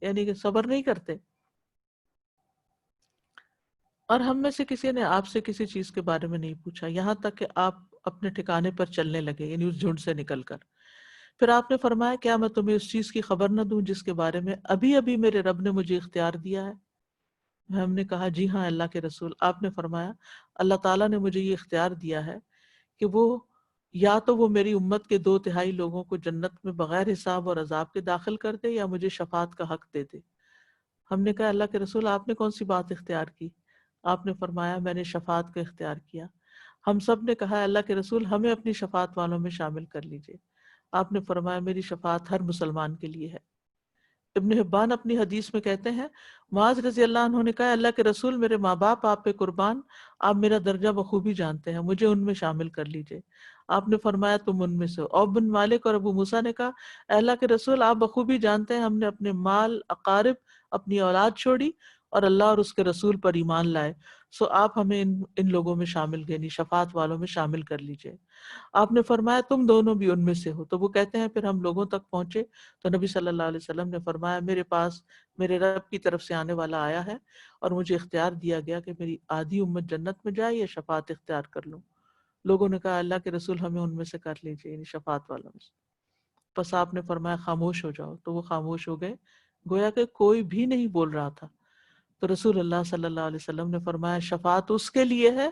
یعنی کہ صبر نہیں کرتے. اور ہم میں سے کسی نے آپ سے کسی چیز کے بارے میں نہیں پوچھا یہاں تک کہ آپ اپنے ٹھکانے پر چلنے لگے، یعنی اس جھنڈ سے نکل کر. پھر آپ نے فرمایا کیا میں تمہیں اس چیز کی خبر نہ دوں جس کے بارے میں ابھی ابھی میرے رب نے مجھے اختیار دیا ہے؟ ہم نے کہا جی ہاں اللہ کے رسول. آپ نے فرمایا اللہ تعالیٰ نے مجھے یہ اختیار دیا ہے کہ یا تو وہ میری امت کے 2/3 لوگوں کو جنت میں بغیر حساب اور عذاب کے داخل کر دے یا مجھے شفاعت کا حق دے دے. ہم نے کہا اللہ کے رسول آپ نے کون سی بات اختیار کی؟ آپ نے فرمایا میں نے شفاعت کا اختیار کیا. ہم سب نے کہا اللہ کے رسول ہمیں اپنی شفاعت والوں میں شامل کر لیجئے. آپ نے فرمایا میری شفاعت ہر مسلمان کے لیے ہے. ابن حبان اپنی حدیث میں کہتے ہیں معاذ رضی اللہ عنہ نے کہا اللہ کے رسول میرے ماں باپ آپ پہ قربان، آپ میرا درجہ بخوبی جانتے ہیں، مجھے ان میں شامل کر لیجئے. آپ نے فرمایا تم ان میں سے ہو. عوف بن مالک اور ابو موسیٰ نے کہا اے اللہ کے رسول آپ بخوبی جانتے ہیں ہم نے اپنے مال، اقارب، اپنی اولاد چھوڑی اور اللہ اور اس کے رسول پر ایمان لائے، سو آپ ہمیں ان لوگوں میں شامل یعنی شفاعت والوں میں شامل کر لیجئے. آپ نے فرمایا تم دونوں بھی ان میں سے ہو. تو وہ کہتے ہیں پھر ہم لوگوں تک پہنچے تو نبی صلی اللہ علیہ وسلم نے فرمایا میرے پاس میرے رب کی طرف سے آنے والا آیا ہے اور مجھے اختیار دیا گیا کہ میری آدھی امت جنت میں جائے یا شفاعت اختیار کر لوں. لوگوں نے کہا اللہ کے رسول ہمیں ان میں سے کر لیجئے، یعنی شفاعت والوں میں سے. پس آپ نے فرمایا خاموش ہو جاؤ، تو وہ خاموش ہو گئے، گویا کہ کوئی بھی نہیں بول رہا تھا. تو رسول اللہ صلی اللہ علیہ وسلم نے فرمایا شفاعت اس کے لیے ہے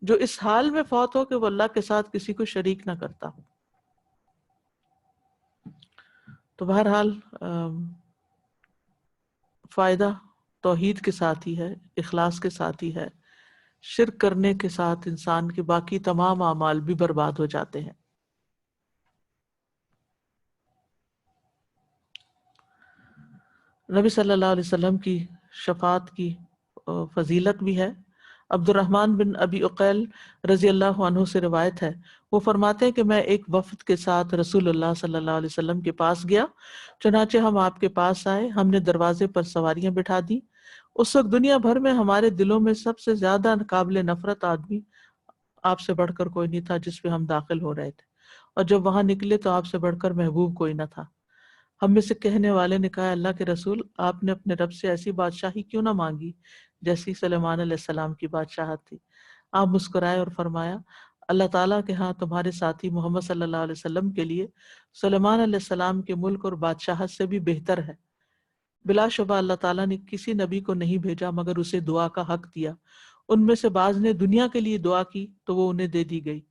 جو اس حال میں فوت ہو کہ وہ اللہ کے ساتھ کسی کو شریک نہ کرتا. تو بہرحال فائدہ توحید کے ساتھ ہی ہے، اخلاص کے ساتھ ہی ہے. شرک کرنے کے ساتھ انسان کے باقی تمام اعمال بھی برباد ہو جاتے ہیں. نبی صلی اللہ علیہ وسلم کی شفاعت کی فضیلت بھی ہے. عبد الرحمن بن ابی عقیل رضی اللہ عنہ سے روایت ہے، وہ فرماتے ہیں کہ میں ایک وفد کے ساتھ رسول اللہ صلی اللہ علیہ وسلم کے پاس گیا، چنانچہ ہم آپ کے پاس آئے، ہم نے دروازے پر سواریاں بٹھا دی. اس وقت دنیا بھر میں ہمارے دلوں میں سب سے زیادہ قابل نفرت آدمی آپ سے بڑھ کر کوئی نہیں تھا جس پہ ہم داخل ہو رہے تھے، اور جب وہاں نکلے تو آپ سے بڑھ کر محبوب کوئی نہ تھا. ہم میں سے کہنے والے نے کہا اللہ کے رسول آپ نے اپنے رب سے ایسی بادشاہی کیوں نہ مانگی جیسی سلیمان علیہ السلام کی بادشاہت تھی. آپ مسکرائے اور فرمایا اللہ تعالیٰ کے ہاں تمہارے ساتھی محمد صلی اللہ علیہ وسلم کے لیے سلیمان علیہ السلام کے ملک اور بادشاہت سے بھی بہتر ہے. بلا شبہ اللہ تعالیٰ نے کسی نبی کو نہیں بھیجا مگر اسے دعا کا حق دیا. ان میں سے بعض نے دنیا کے لیے دعا کی تو وہ انہیں دے دی گئی،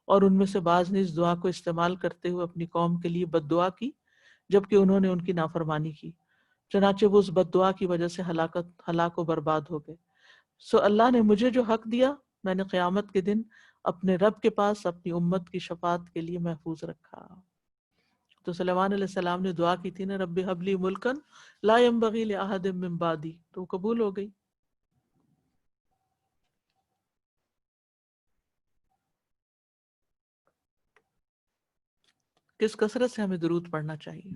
اور ان میں سے بعض نے اس دعا کو استعمال کرتے ہوئے اپنی قوم کے لیے بد دعا کی جبکہ انہوں نے ان کی نافرمانی کی، چنانچہ وہ اس بد دعا کی وجہ سے ہلاک و برباد ہو گئے. سو اللہ نے مجھے جو حق دیا میں نے قیامت کے دن اپنے رب کے پاس اپنی امت کی شفاعت کے لیے محفوظ رکھا. تو سلیمان علیہ السلام نے دعا کی تھی نا رب ہب لی ملکن لا ینبغی لأحد من بعدی، تو وہ قبول ہو گئی. کس کثرت سے ہمیں درود پڑھنا چاہیے.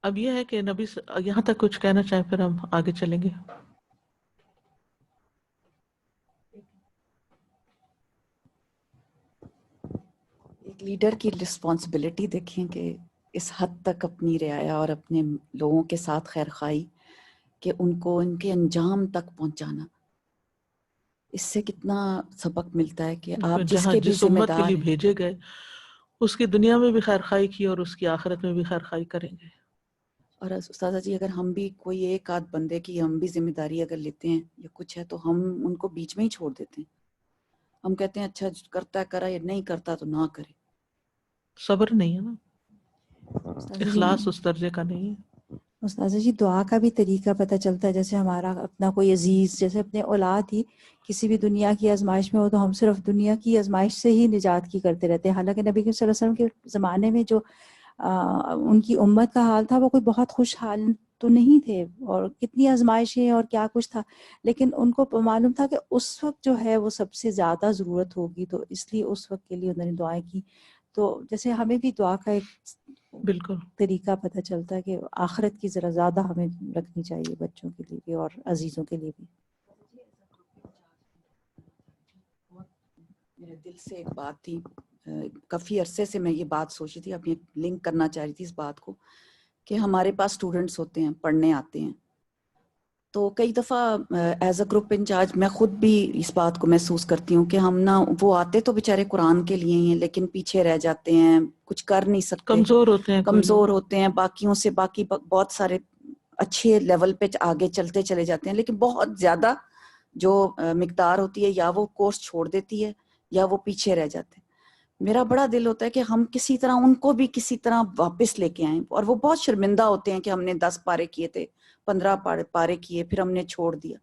اب یہ ہے کہ نبی یہاں تک کچھ کہنا چاہیں پھر ہم آگے چلیں گے. ایک لیڈر کی رسپانسبلٹی دیکھیں کہ اس حد تک اپنی رعایا اور اپنے لوگوں کے ساتھ خیر خواہی کہ ان کو ان کے انجام تک پہنچانا. اس سے کتنا سبق ملتا ہے کہ آپ جس کے بھی جس ذمہ امت کے دار لیے ہیں. بھیجے گئے اس کی دنیا میں بھی خیر خواہی کی اور اس کی آخرت میں بھی خیر خواہی کریں گے. اور استاذہ جی اگر ہم بھی کوئی ایک آدھ بندے کی ہم بھی ذمہ داری اگر لیتے ہیں یا کچھ ہے تو ہم ان کو بیچ میں ہی چھوڑ دیتے ہیں. ہم کہتے ہیں اچھا کرتا ہے کرا، یا نہیں کرتا تو نہ کرے. صبر نہیں ہے نا، استاذہ اخلاص اس درجے کا نہیں ہے. استاذہ جی دعا کا بھی طریقہ پتہ چلتا ہے. جیسے ہمارا اپنا کوئی عزیز، جیسے اپنے اولاد ہی کسی بھی دنیا کی آزمائش میں ہو تو ہم صرف دنیا کی آزمائش سے ہی نجات کی کرتے رہتے ہیں. حالانکہ نبی کریم صلی اللہ علیہ وسلم کے زمانے میں جو ان کی امت کا حال تھا وہ کوئی بہت خوشحال تو نہیں تھے، اور کتنی آزمائشیں اور کیا کچھ تھا، لیکن ان کو معلوم تھا کہ اس وقت جو ہے وہ سب سے زیادہ ضرورت ہوگی، تو اس لیے اس وقت کے لیے انہوں نے دعائیں کی. تو جیسے ہمیں بھی دعا کا ایک بالکل طریقہ پتہ چلتا ہے کہ آخرت کی ذرا زیادہ ہمیں رکھنی چاہیے بچوں کے لیے بھی اور عزیزوں کے لیے بھی. میرے دل سے ایک بات تھی، کافی عرصے سے میں یہ بات سوچی تھی، اب یہ لنک کرنا چاہ رہی تھی اس بات کو کہ ہمارے پاس اسٹوڈنٹس ہوتے ہیں، پڑھنے آتے ہیں، تو کئی دفعہ ایز اے گروپ انچارج میں خود بھی اس بات کو محسوس کرتی ہوں کہ ہم نا وہ آتے تو بیچارے قرآن کے لیے ہیں لیکن پیچھے رہ جاتے ہیں، کچھ کر نہیں سکتے، کمزور ہوتے ہیں، کمزور ہوتے ہیں باقیوں سے، باقی بہت سارے اچھے لیول پہ آگے چلتے چلے جاتے ہیں، لیکن بہت زیادہ جو مقدار ہوتی ہے یا وہ کورس چھوڑ دیتی ہے یا وہ پیچھے رہ جاتے ہیں. میرا بڑا دل ہوتا ہے کہ ہم کسی طرح ان کو بھی کسی طرح واپس لے کے آئیں، اور وہ بہت شرمندہ ہوتے ہیں کہ ہم نے 10 پارے کیے تھے، 15 پارے کیے، پھر ہم نے چھوڑ دیا.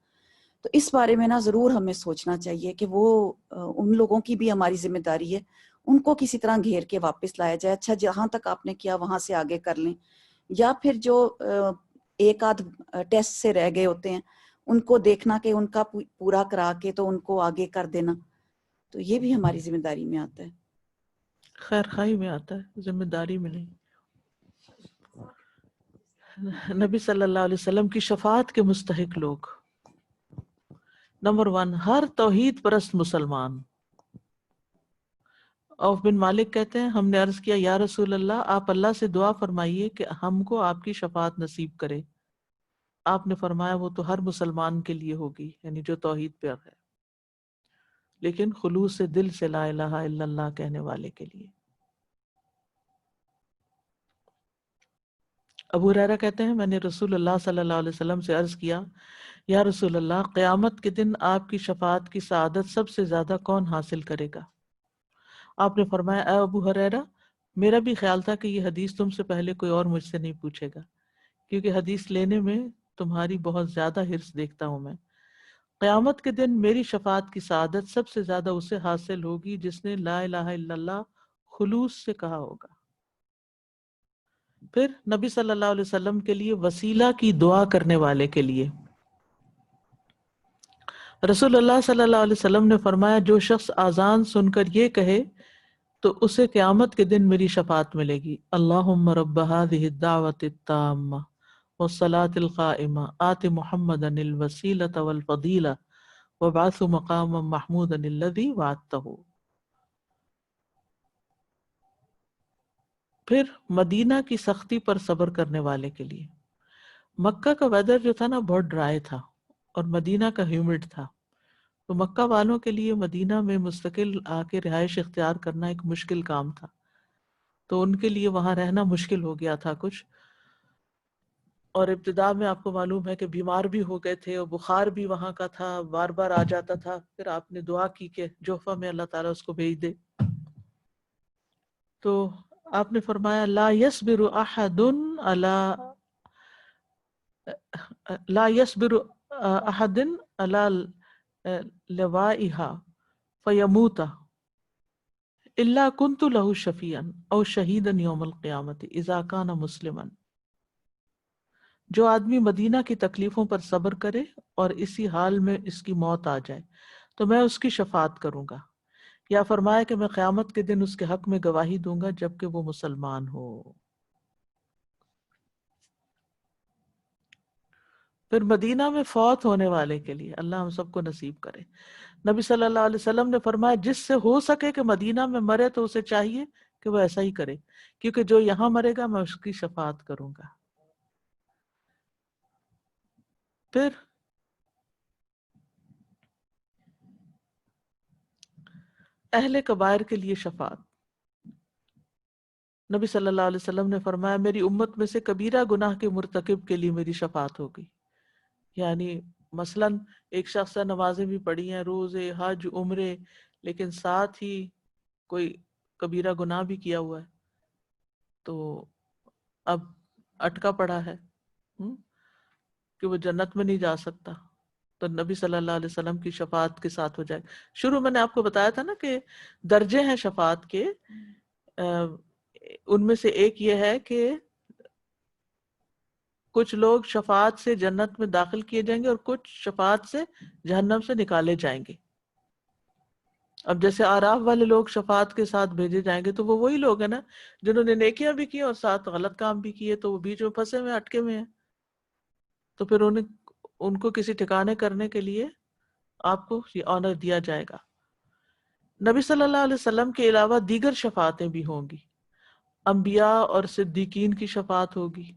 تو اس بارے میں نا ضرور ہمیں سوچنا چاہیے کہ وہ ان لوگوں کی بھی ہماری ذمہ داری ہے، ان کو کسی طرح گھیر کے واپس لایا جائے. اچھا جہاں تک آپ نے کیا وہاں سے آگے کر لیں، یا پھر جو ایک آدھ ٹیسٹ سے رہ گئے ہوتے ہیں ان کو دیکھنا کہ ان کا پورا کرا کے تو ان کو آگے کر دینا. تو یہ بھی ہماری ذمہ داری میں آتا ہے، خیر خواہی میں آتا ہے، ذمہ داری میں نہیں. نبی صلی اللہ علیہ وسلم کی شفاعت کے مستحق لوگ. نمبر 1 ہر توحید پرست مسلمان. عوف بن مالک کہتے ہیں ہم نے عرض کیا یا رسول اللہ آپ اللہ سے دعا فرمائیے کہ ہم کو آپ کی شفاعت نصیب کرے. آپ نے فرمایا وہ تو ہر مسلمان کے لیے ہوگی، یعنی جو توحید پر ہے، لیکن خلوص دل سے لا الہ الا اللہ کہنے والے کے لیے. ابو ہریرہ کہتے ہیں میں نے رسول اللہ صلی اللہ علیہ وسلم سے عرض کیا یا رسول اللہ قیامت کے دن آپ کی شفاعت کی سعادت سب سے زیادہ کون حاصل کرے گا؟ آپ نے فرمایا اے ابو ہریرہ میرا بھی خیال تھا کہ یہ حدیث تم سے پہلے کوئی اور مجھ سے نہیں پوچھے گا، کیونکہ حدیث لینے میں تمہاری بہت زیادہ حرص دیکھتا ہوں میں. قیامت کے دن میری شفاعت کی سعادت سب سے زیادہ اسے حاصل ہوگی جس نے لا الہ الا اللہ خلوص سے کہا ہوگا. پھر نبی صلی اللہ علیہ وسلم کے لیے وسیلہ کی دعا کرنے والے کے لیے رسول اللہ صلی اللہ علیہ وسلم نے فرمایا جو شخص اذان سن کر یہ کہے تو اسے قیامت کے دن میری شفاعت ملے گی. اللہم رب هذه الدعوة التامة والصلاة القائمة آت محمدا الوسيلة والفضيلة وبعث مقاما محمودا الذي وعدته. پھر مدینہ کی سختی پر صبر کرنے والے کے لیے. مکہ کا ویدر جو تھا نا بہت ڈرائی تھا اور مدینہ کا ہیومڈ تھا، تو مکہ والوں کے لیے مدینہ میں مستقل آ کے رہائش اختیار کرنا ایک مشکل کام تھا، تو ان کے لیے وہاں رہنا مشکل ہو گیا تھا کچھ. اور ابتدا میں آپ کو معلوم ہے کہ بیمار بھی ہو گئے تھے اور بخار بھی وہاں کا تھا، بار بار آ جاتا تھا. پھر آپ نے دعا کی کہ جوفہ میں اللہ تعالیٰ اس کو بھیج دے. تو آپ نے فرمایا لا يصبر احد على لوائها فيموت الا كنت له شفيعا او شهيدا يوم القيامة اذا كان مسلما. جو آدمی مدینہ کی تکلیفوں پر صبر کرے اور اسی حال میں اس کی موت آ جائے تو میں اس کی شفاعت کروں گا، یا فرمایا کہ میں قیامت کے دن اس کے حق میں گواہی دوں گا جبکہ وہ مسلمان ہو. پھر مدینہ میں فوت ہونے والے کے لیے اللہ ہم سب کو نصیب کرے. نبی صلی اللہ علیہ وسلم نے فرمایا جس سے ہو سکے کہ مدینہ میں مرے تو اسے چاہیے کہ وہ ایسا ہی کرے، کیونکہ جو یہاں مرے گا میں اس کی شفاعت کروں گا. پھر اہل کبائر کے لیے شفاعت. نبی صلی اللہ علیہ وسلم نے فرمایا میری امت میں سے کبیرہ گناہ کے مرتکب کے لیے میری شفاعت ہوگی. یعنی مثلاً ایک شخص نے نمازیں بھی پڑھی ہیں، روزے، حج، عمرے، لیکن ساتھ ہی کوئی کبیرہ گناہ بھی کیا ہوا ہے تو اب اٹکا پڑا ہے کہ وہ جنت میں نہیں جا سکتا، تو نبی صلی اللہ علیہ وسلم کی شفاعت کے ساتھ ہو جائے. شروع میں نے آپ کو بتایا تھا نا کہ درجے ہیں شفاعت کے، ان میں سے ایک یہ ہے کہ کچھ لوگ شفاعت سے جنت میں داخل کیے جائیں گے اور کچھ شفاعت سے جہنم سے نکالے جائیں گے. اب جیسے آراف والے لوگ شفاعت کے ساتھ بھیجے جائیں گے تو وہ وہی لوگ ہیں نا جنہوں نے نیکیاں بھی کی اور ساتھ غلط کام بھی کیے، تو وہ بیچ میں پھنسے ہوئے اٹکے ہوئے ہیں. تو پھر ان کو کسی ٹھکانے کرنے کے لیے آپ کو یہ آنر دیا جائے گا. نبی صلی اللہ علیہ وسلم کے علاوہ دیگر شفاعتیں بھی ہوں گی. انبیاء اور صدیقین کی شفاعت ہوگی.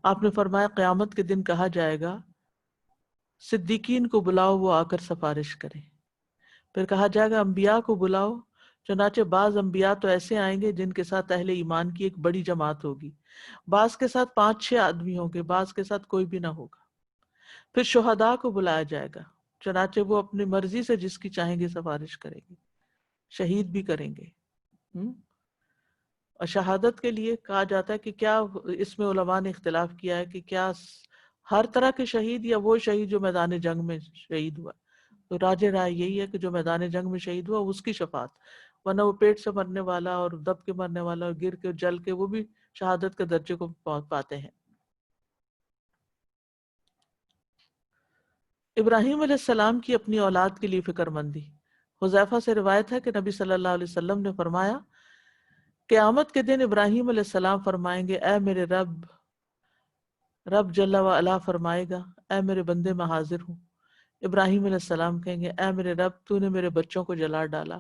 آپ نے فرمایا قیامت کے دن کہا جائے گا صدیقین کو بلاؤ وہ آ کر سفارش کریں. پھر کہا جائے گا انبیاء کو بلاؤ، چنانچہ بعض انبیاء تو ایسے آئیں گے جن کے ساتھ اہل ایمان کی ایک بڑی جماعت ہوگی، بعض کے ساتھ 5-6 آدمی ہوں گے، بعض کے ساتھ کوئی بھی نہ ہوگا. پھر شہداء کو بلایا جائے گا، چنانچہ وہ اپنی مرضی سے جس کی چاہیں گے سفارش کریں گے، شہید بھی کریں گے. اور شہادت کے لیے کہا جاتا ہے کہ کیا اس میں علماء نے اختلاف کیا ہے کہ کیا ہر طرح کے شہید یا وہ شہید جو میدان جنگ میں شہید ہوا. تو راجح رائے یہی ہے کہ جو میدان جنگ میں شہید ہوا اس کی شفاعت، ورنہ وہ پیٹ سے مرنے والا اور دب کے مرنے والا اور گر کے جل کے وہ بھی شہادت کے درجے کو پاتے ہیں. ابراہیم علیہ السلام کی اپنی اولاد کے لیے فکر مندی. حذیفہ سے روایت ہے کہ نبی صلی اللہ علیہ وسلم نے فرمایا قیامت کے دن ابراہیم علیہ السلام فرمائیں گے اے میرے رب جل و علا فرمائے گا اے میرے بندے میں حاضر ہوں. ابراہیم علیہ السلام کہیں گے اے میرے رب تو نے میرے بچوں کو جلا ڈالا.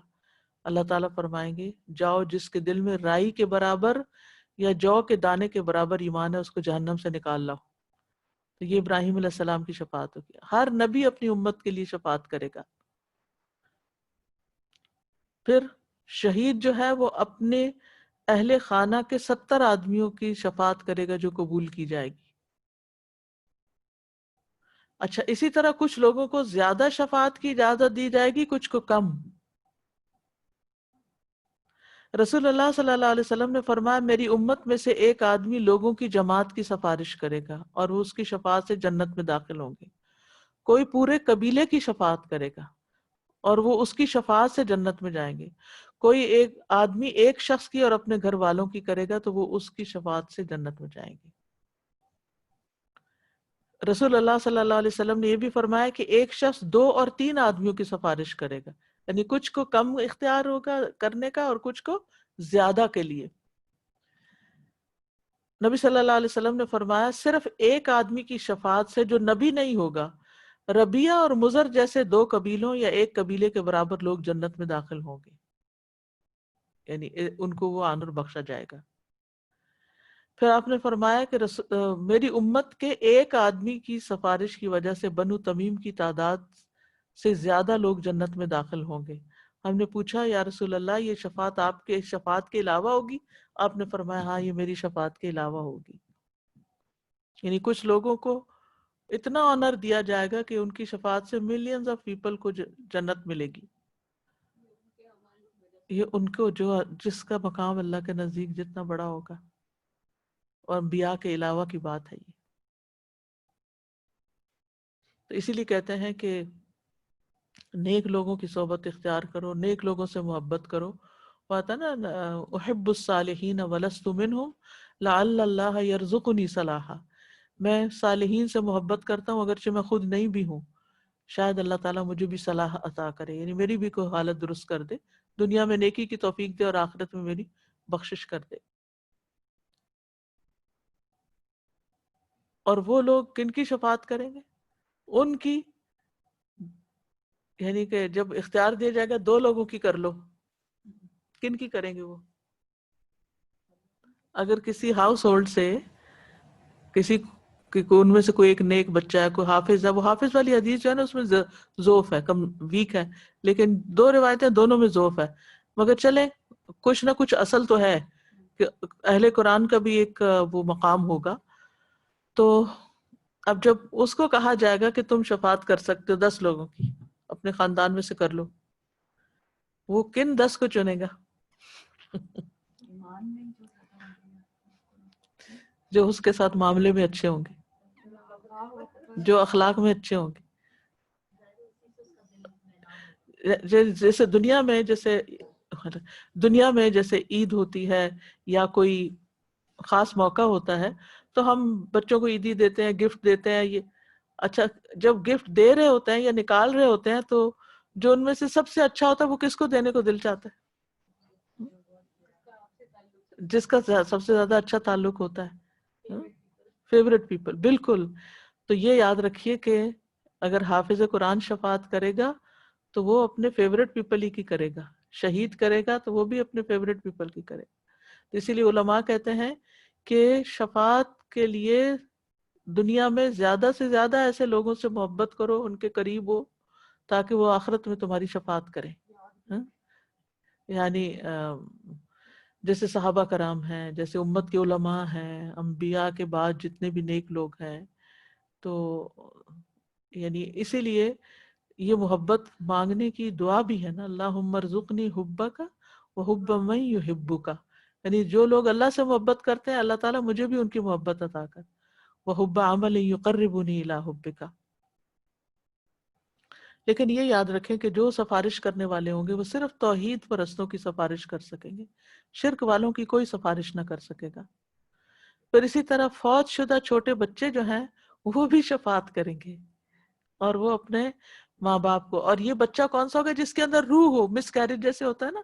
اللہ تعالیٰ فرمائیں گے جاؤ جس کے دل میں رائی کے برابر یا جو کے دانے کے برابر ایمان ہے اس کو جہنم سے نکال لاؤ. تو یہ ابراہیم علیہ السلام کی شفاعت ہوگی. ہر نبی اپنی امت کے لیے شفاعت کرے گا. پھر شہید جو ہے وہ اپنے اہل خانہ کے 70 آدمیوں کی شفاعت کرے گا جو قبول کی جائے گی. اچھا اسی طرح کچھ لوگوں کو زیادہ شفاعت کی اجازت دی جائے گی، کچھ کو کم. رسول اللہ صلی اللہ علیہ وسلم نے فرمایا میری امت میں سے ایک آدمی لوگوں کی جماعت کی سفارش کرے گا اور وہ اس کی شفاعت سے جنت میں داخل ہوں گے. کوئی پورے قبیلے کی شفاعت کرے گا اور وہ اس کی شفاعت سے جنت میں جائیں گے. کوئی ایک آدمی ایک شخص کی اور اپنے گھر والوں کی کرے گا تو وہ اس کی شفاعت سے جنت میں جائیں گے. رسول اللہ صلی اللہ علیہ وسلم نے یہ بھی فرمایا کہ ایک شخص 2 اور 3 آدمیوں کی سفارش کرے گا، یعنی کچھ کو کم اختیار ہوگا کرنے کا اور کچھ کو زیادہ کے لیے. نبی صلی اللہ علیہ وسلم نے فرمایا صرف ایک آدمی کی شفاعت سے جو نبی نہیں ہوگا، ربیہ اور مضر جیسے 2 قبیلوں یا ایک قبیلے کے برابر لوگ جنت میں داخل ہوں گے، یعنی ان کو وہ آنر بخشا جائے گا۔ پھر آپ نے فرمایا کہ میری امت کے ایک آدمی کی سفارش کی وجہ سے بنو تمیم کی تعداد سے زیادہ لوگ جنت میں داخل ہوں گے۔ ہم نے پوچھا یا رسول اللہ یہ شفاعت آپ کے شفاعت کے علاوہ ہوگی؟ آپ نے فرمایا ہاں یہ میری شفاعت کے علاوہ ہوگی، یعنی کچھ لوگوں کو اتنا آنر دیا جائے گا کہ ان کی شفاعت سے ملینز آف پیپل کو جنت ملے گی۔ یہ ان کو جو جس کا مقام اللہ کے نزدیک جتنا بڑا ہوگا، اور انبیاء کے علاوہ کی بات ہے یہ۔ تو اسی لیے کہتے ہیں کہ نیک لوگوں کی صحبت اختیار کرو، نیک لوگوں سے محبت کرو۔ وہ آتا نا احب الصالحین ولست منہم لعل اللہ یرزقنی صلاحا، میں صالحین سے محبت کرتا ہوں اگرچہ میں خود نہیں بھی ہوں، شاید اللہ تعالیٰ مجھے بھی صلاح عطا کرے، یعنی میری بھی کوئی حالت درست کر دے، دنیا میں نیکی کی توفیق دے اور آخرت میں میری بخشش کر دے۔ اور وہ لوگ کن کی شفاعت کریں گے؟ ان کی، یعنی کہ جب اختیار دیا جائے گا 2 لوگوں کی کر لو، کن کی کریں گے وہ؟ اگر کسی ہاؤس ہولڈ سے کسی ان میں سے کوئی ایک نیک بچہ ہے، کوئی حافظ ہے، وہ حافظ والی حدیث جو ہے نا اس میں ضعف ہے، کم ویک ہے، لیکن 2 روایتیں دونوں میں ضعف ہے، مگر چلے کچھ نہ کچھ اصل تو ہے کہ اہل قرآن کا بھی ایک وہ مقام ہوگا۔ تو اب جب اس کو کہا جائے گا کہ تم شفاعت کر سکتے ہو 10 لوگوں کی، اپنے خاندان میں سے کر لو، وہ کن 10 کو چنے گا؟ جو اس کے ساتھ معاملے میں اچھے ہوں گے، جو اخلاق میں اچھے ہوں گے۔ جیسے دنیا میں جیسے عید ہوتی ہے یا کوئی خاص موقع ہوتا ہے تو ہم بچوں کو عیدی دیتے ہیں، گفٹ دیتے ہیں، یہ اچھا جب گفٹ دے رہے ہوتے ہیں یا نکال رہے ہوتے ہیں تو جو ان میں سے سب سے اچھا ہوتا ہے وہ کس کو دینے کو دل چاہتا ہے؟ جس کا سب سے زیادہ اچھا تعلق ہوتا ہے، فیوریٹ پیپل، بالکل۔ تو یہ یاد رکھیے کہ اگر حافظ قرآن شفاعت کرے گا تو وہ اپنے فیوریٹ پیپل ہی کی کرے گا، شہید کرے گا تو وہ بھی اپنے فیوریٹ پیپل کی کرے گا۔ تو اسی لیے علماء کہتے ہیں کہ شفاعت کے لیے دنیا میں زیادہ سے زیادہ ایسے لوگوں سے محبت کرو، ان کے قریب ہو، تاکہ وہ آخرت میں تمہاری شفاعت کریں۔ یعنی جیسے صحابہ کرام ہیں، جیسے امت کے علماء ہیں، انبیاء کے بعد جتنے بھی نیک لوگ ہیں، تو یعنی اسی لیے یہ محبت مانگنے کی دعا بھی ہے نا، اللہم ارزقنی حبک وحب من یحبک، یعنی جو لوگ اللہ سے محبت کرتے ہیں اللہ تعالیٰ مجھے بھی ان کی محبت عطا کر، وحب عمل یقربنی الی حبک۔ لیکن یہ یاد رکھیں کہ جو سفارش کرنے والے ہوں گے وہ صرف توحید پرستوں کی سفارش کر سکیں گے، شرک والوں کی کوئی سفارش نہ کر سکے گا۔ پھر اسی طرح فوت شدہ چھوٹے بچے جو ہیں وہ بھی شفاعت کریں گے، اور وہ اپنے ماں باپ کو۔ اور یہ بچہ کون سا ہوگا؟ جس کے اندر روح ہو، مس کیریج جیسے ہوتا ہے نا،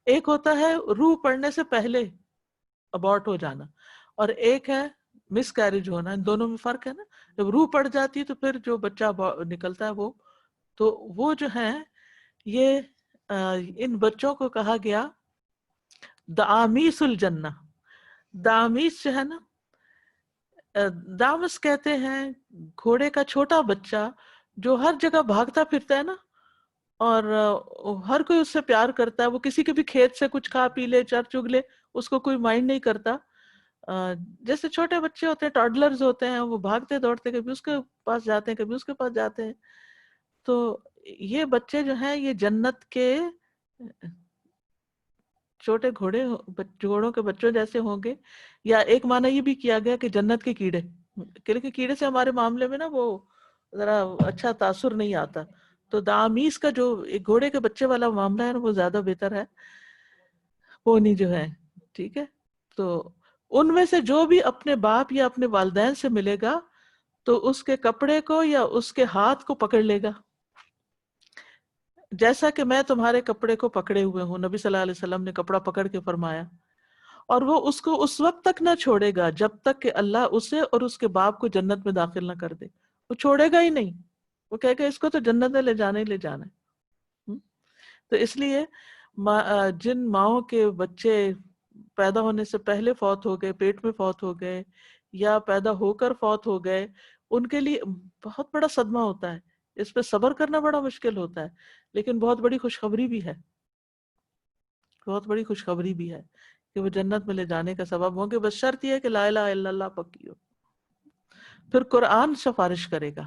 ایک ہوتا ہے روح پڑنے سے پہلے ابورٹ ہو جانا، اور ایک ہے مس کیریج ہونا، ان دونوں میں فرق ہے نا۔ جب روح پڑ جاتی ہے تو پھر جو بچہ نکلتا ہے وہ جو ہیں یہ ان بچوں کو کہا گیا دعامیس الجنہ۔ دعامیس جو ہے نا، دامس کہتے ہیں گھوڑے کا چھوٹا بچہ جو ہر جگہ بھاگتا پھرتا ہے نا، اور ہر کوئی اس سے پیار کرتا ہے، وہ کسی کے بھی کھیت سے کچھ کھا پی لے، چر چگ لے، اس کو کوئی مائنڈ نہیں کرتا۔ جیسے چھوٹے بچے ہوتے ہیں، ٹاڈلرز ہوتے ہیں، وہ بھاگتے دوڑتے کبھی اس کے پاس جاتے ہیں کبھی اس کے پاس جاتے ہیں۔ تو یہ بچے جو ہیں یہ جنت کے چھوٹے گھوڑوں کے بچوں جیسے ہوں گے، یا ایک معنی یہ بھی کیا گیا کہ جنت کے کیڑے، کیونکہ کیڑے سے ہمارے معاملے میں نا وہ ذرا اچھا تاثر نہیں آتا، تو دعامیس کا جو ایک گھوڑے کے بچے والا معاملہ ہے نا وہ زیادہ بہتر ہے، وہ نہیں جو ہے، ٹھیک ہے۔ تو ان میں سے جو بھی اپنے باپ یا اپنے والدین سے ملے گا تو اس کے کپڑے کو یا اس کے ہاتھ کو پکڑ لے گا، جیسا کہ میں تمہارے کپڑے کو پکڑے ہوئے ہوں، نبی صلی اللہ علیہ وسلم نے کپڑا پکڑ کے فرمایا۔ اور وہ اس کو اس وقت تک نہ چھوڑے گا جب تک کہ اللہ اسے اور اس کے باپ کو جنت میں داخل نہ کر دے. وہ چھوڑے گا ہی نہیں, وہ کہے گا اس کو تو جنت میں لے جانا ہی لے جانا ہے. تو اس لیے جن ماؤں کے بچے پیدا ہونے سے پہلے فوت ہو گئے, پیٹ میں فوت ہو گئے یا پیدا ہو کر فوت ہو گئے, ان کے لیے بہت بڑا صدمہ ہوتا ہے. اس پہ صبر کرنا بڑا مشکل ہوتا ہے, لیکن بہت بڑی خوشخبری بھی ہے, بہت بڑی خوشخبری بھی ہے کہ وہ جنت میں لے جانے کا سبب ہوں گے. بس شرط یہ ہے کہ لا الہ الا اللہ پکی ہو. پھر قرآن سفارش کرے گا.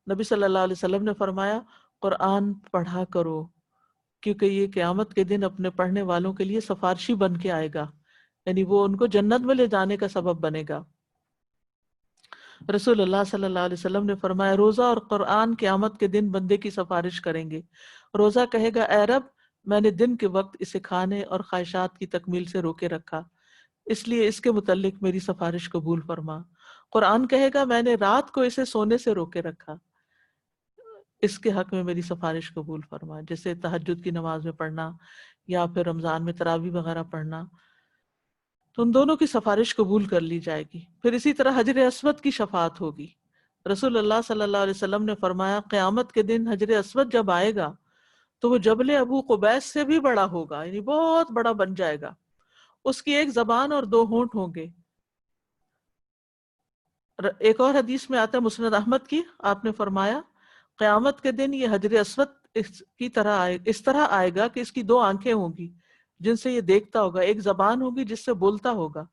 نبی صلی اللہ علیہ وسلم نے فرمایا قرآن پڑھا کرو, کیونکہ یہ قیامت کے دن اپنے پڑھنے والوں کے لیے سفارشی بن کے آئے گا, یعنی وہ ان کو جنت میں لے جانے کا سبب بنے گا. رسول اللہ صلی اللہ علیہ وسلم نے فرمایا روزہ اور قرآن قیامت کے دن بندے کی سفارش کریں گے. روزہ کہے گا اے رب میں نے دن کے وقت اسے کھانے اور خواہشات کی تکمیل سے روکے رکھا, اس لیے اس کے متعلق میری سفارش قبول فرما. قرآن کہے گا میں نے رات کو اسے سونے سے روکے رکھا, اس کے حق میں میری سفارش قبول فرما. جیسے تہجد کی نماز میں پڑھنا یا پھر رمضان میں تراویح وغیرہ پڑھنا, تو ان دونوں کی سفارش قبول کر لی جائے گی. پھر اسی طرح حجر اسود کی شفاعت ہوگی. رسول اللہ صلی اللہ علیہ وسلم نے فرمایا قیامت کے دن حجر اسود جب آئے گا تو وہ جبل ابو قبیس سے بھی بڑا ہوگا, یعنی بہت بڑا بن جائے گا. اس کی ایک زبان اور 2 ہونٹ ہوں گے. ایک اور حدیث میں آتا ہے مسند احمد کی, آپ نے فرمایا قیامت کے دن یہ حجر اسود اس طرح آئے گا کہ اس کی 2 آنکھیں ہوں گی جن سے یہ دیکھتا ہوگا, ایک زبان ہوگی جس سے بولتا ہوگا,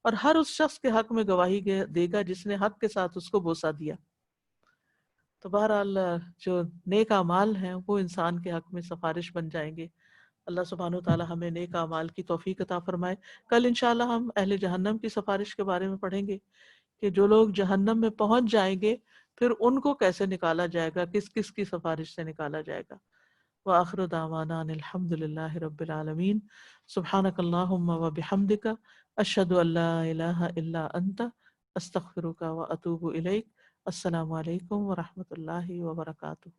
اور ہر اس شخص کے حق میں گواہی دے گا جس نے حق کے ساتھ اس کو بوسہ دیا. تو بہرحال جو نیک اعمال ہیں وہ انسان کے حق میں سفارش بن جائیں گے. اللہ سبحانہ وتعالی ہمیں نیک اعمال کی توفیق عطا فرمائے. کل انشاءاللہ ہم اہل جہنم کی سفارش کے بارے میں پڑھیں گے کہ جو لوگ جہنم میں پہنچ جائیں گے پھر ان کو کیسے نکالا جائے گا, کس کس کی سفارش سے نکالا جائے گا. وآخر دعوانا ان الحمد للہ رب العالمین. سبحانک اللہم وبحمدک اشہد ان لا الہ الا انت استغفرک واتوب الیک. السلام علیکم ورحمۃ اللہ وبرکاتہ.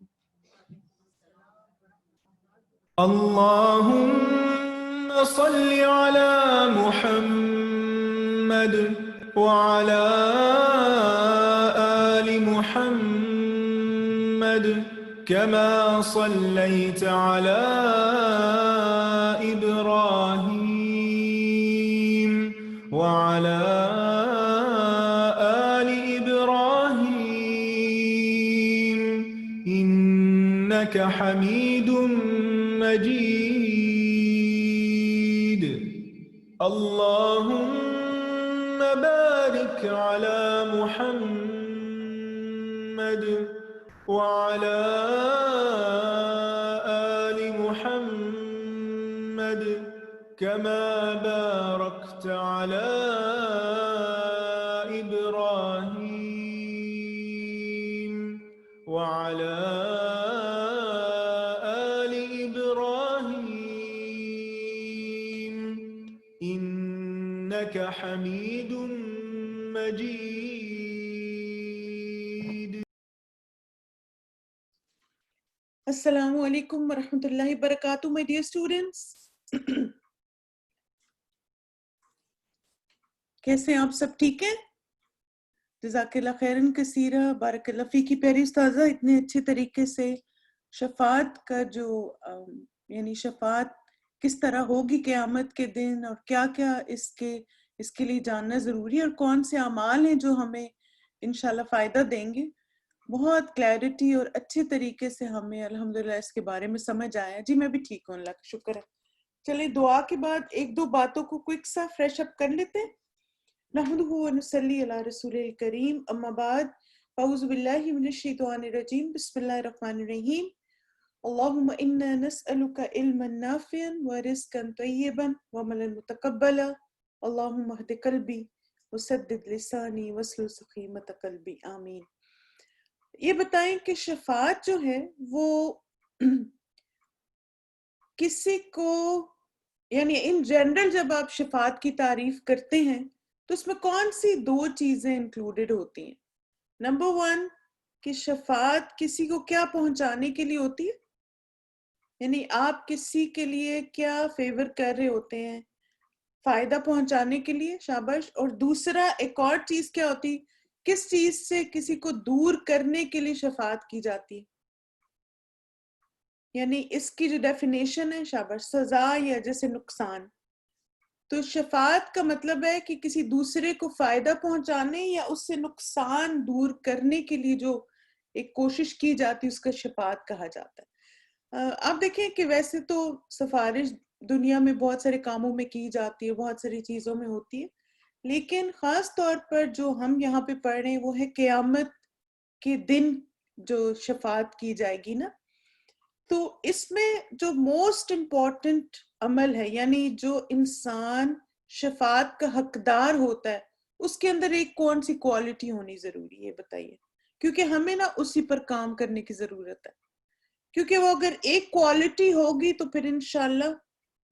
اللهم صل على محمد وعلى آل محمد كما صليت على إبراهيم وعلى آل إبراهيم إنك حميد مجيد. اللهم بارك على محمد وعلى آل محمد كما باركت على إبراهيم وعلى إنك حميد مجيد. السلام علیکم ورحمۃ اللہ وبرکاتہ. my dear students, کیسے ہیں آپ سب؟ ٹھیک ہیں؟ جزاک اللہ خیرن کثیرہ. بارک اللہ فیکی. پیاری استاذہ اتنے اچھے طریقے سے شفاعت کا جو یعنی شفاعت کس طرح ہوگی قیامت کے دن اور کیا کیا اس کے لیے جاننا ضروری ہے اور کون سے اعمال ہیں جو ہمیں انشاءاللہ فائدہ دیں گے, بہت کلیئرٹی اور اچھے طریقے سے ہمیں الحمدللہ اس کے بارے میں سمجھ آیا. جی میں بھی ٹھیک ہوں, اللہ کا شکر ہے. چلیں دعا کے بعد 1-2 باتوں کو کوئک سا فریش اپ کر لیتے ہیں. نحمدہ و نصلی علی رسول الکریم. اما بعد اعوذ باللہ من الشیطان الرجیم. بسم اللہ الرحمن الرحیم. اللہم انا نسألک علما نافعا ورزقا طیبا وعملا متقبلا. اللہم اہد قلبی وسدد لسانی واسلل سخیمۃ قلبی. آمین. یہ بتائیں کہ شفاعت جو ہے وہ کسی کو یعنی ان جنرل جب آپ شفاعت کی تعریف کرتے ہیں تو اس میں کون سی 2 چیزیں انکلوڈڈ ہوتی ہیں؟ نمبر 1 کہ شفاعت کسی کو کیا پہنچانے کے لیے ہوتی ہے, یعنی آپ کسی کے لیے کیا فیور کر رہے ہوتے ہیں. فائدہ پہنچانے کے لیے، شاباش. اور دوسرا ایک اور چیز کیا ہوتی، کس چیز سے کسی کو دور کرنے کے لیے شفاعت کی جاتی ہے؟ یعنی اس کی جو ڈیفینیشن ہے، شاباش، سزا یا جیسے نقصان. تو شفاعت کا مطلب ہے کہ کسی دوسرے کو فائدہ پہنچانے یا اس سے نقصان دور کرنے کے لیے جو ایک کوشش کی جاتی ہے، اس کا شفاعت کہا جاتا ہے. آپ دیکھیں کہ ویسے تو سفارش دنیا میں بہت سارے کاموں میں کی جاتی ہے، بہت ساری چیزوں میں ہوتی ہے، لیکن خاص طور پر جو ہم یہاں پہ پڑھ رہے ہیں وہ ہے قیامت کے دن جو شفاعت کی جائے گی نا. تو اس میں جو موسٹ امپورٹنٹ عمل ہے، یعنی جو انسان شفاعت کا حقدار ہوتا ہے، اس کے اندر ایک کون سی کوالٹی ہونی ضروری ہے بتائیے؟ کیونکہ ہمیں نا اسی پر کام کرنے کی ضرورت ہے، کیونکہ وہ اگر ایک کوالٹی ہوگی تو پھر انشاءاللہ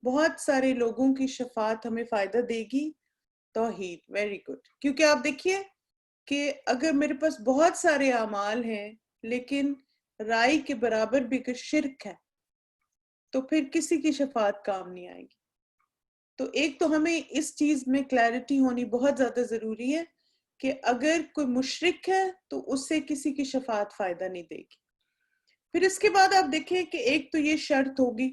بہت سارے لوگوں کی شفاعت ہمیں فائدہ دے گی. توحید، ویری گڈ. کیونکہ آپ دیکھیے کہ اگر میرے پاس بہت سارے اعمال ہیں لیکن رائی کے برابر بھی اگر شرک ہے تو پھر کسی کی شفاعت کام نہیں آئے گی. تو ایک تو ہمیں اس چیز میں کلیئرٹی ہونی بہت زیادہ ضروری ہے کہ اگر کوئی مشرک ہے تو اس سے کسی کی شفاعت فائدہ نہیں دے گی. پھر اس کے بعد آپ دیکھیں کہ ایک تو یہ شرط ہوگی.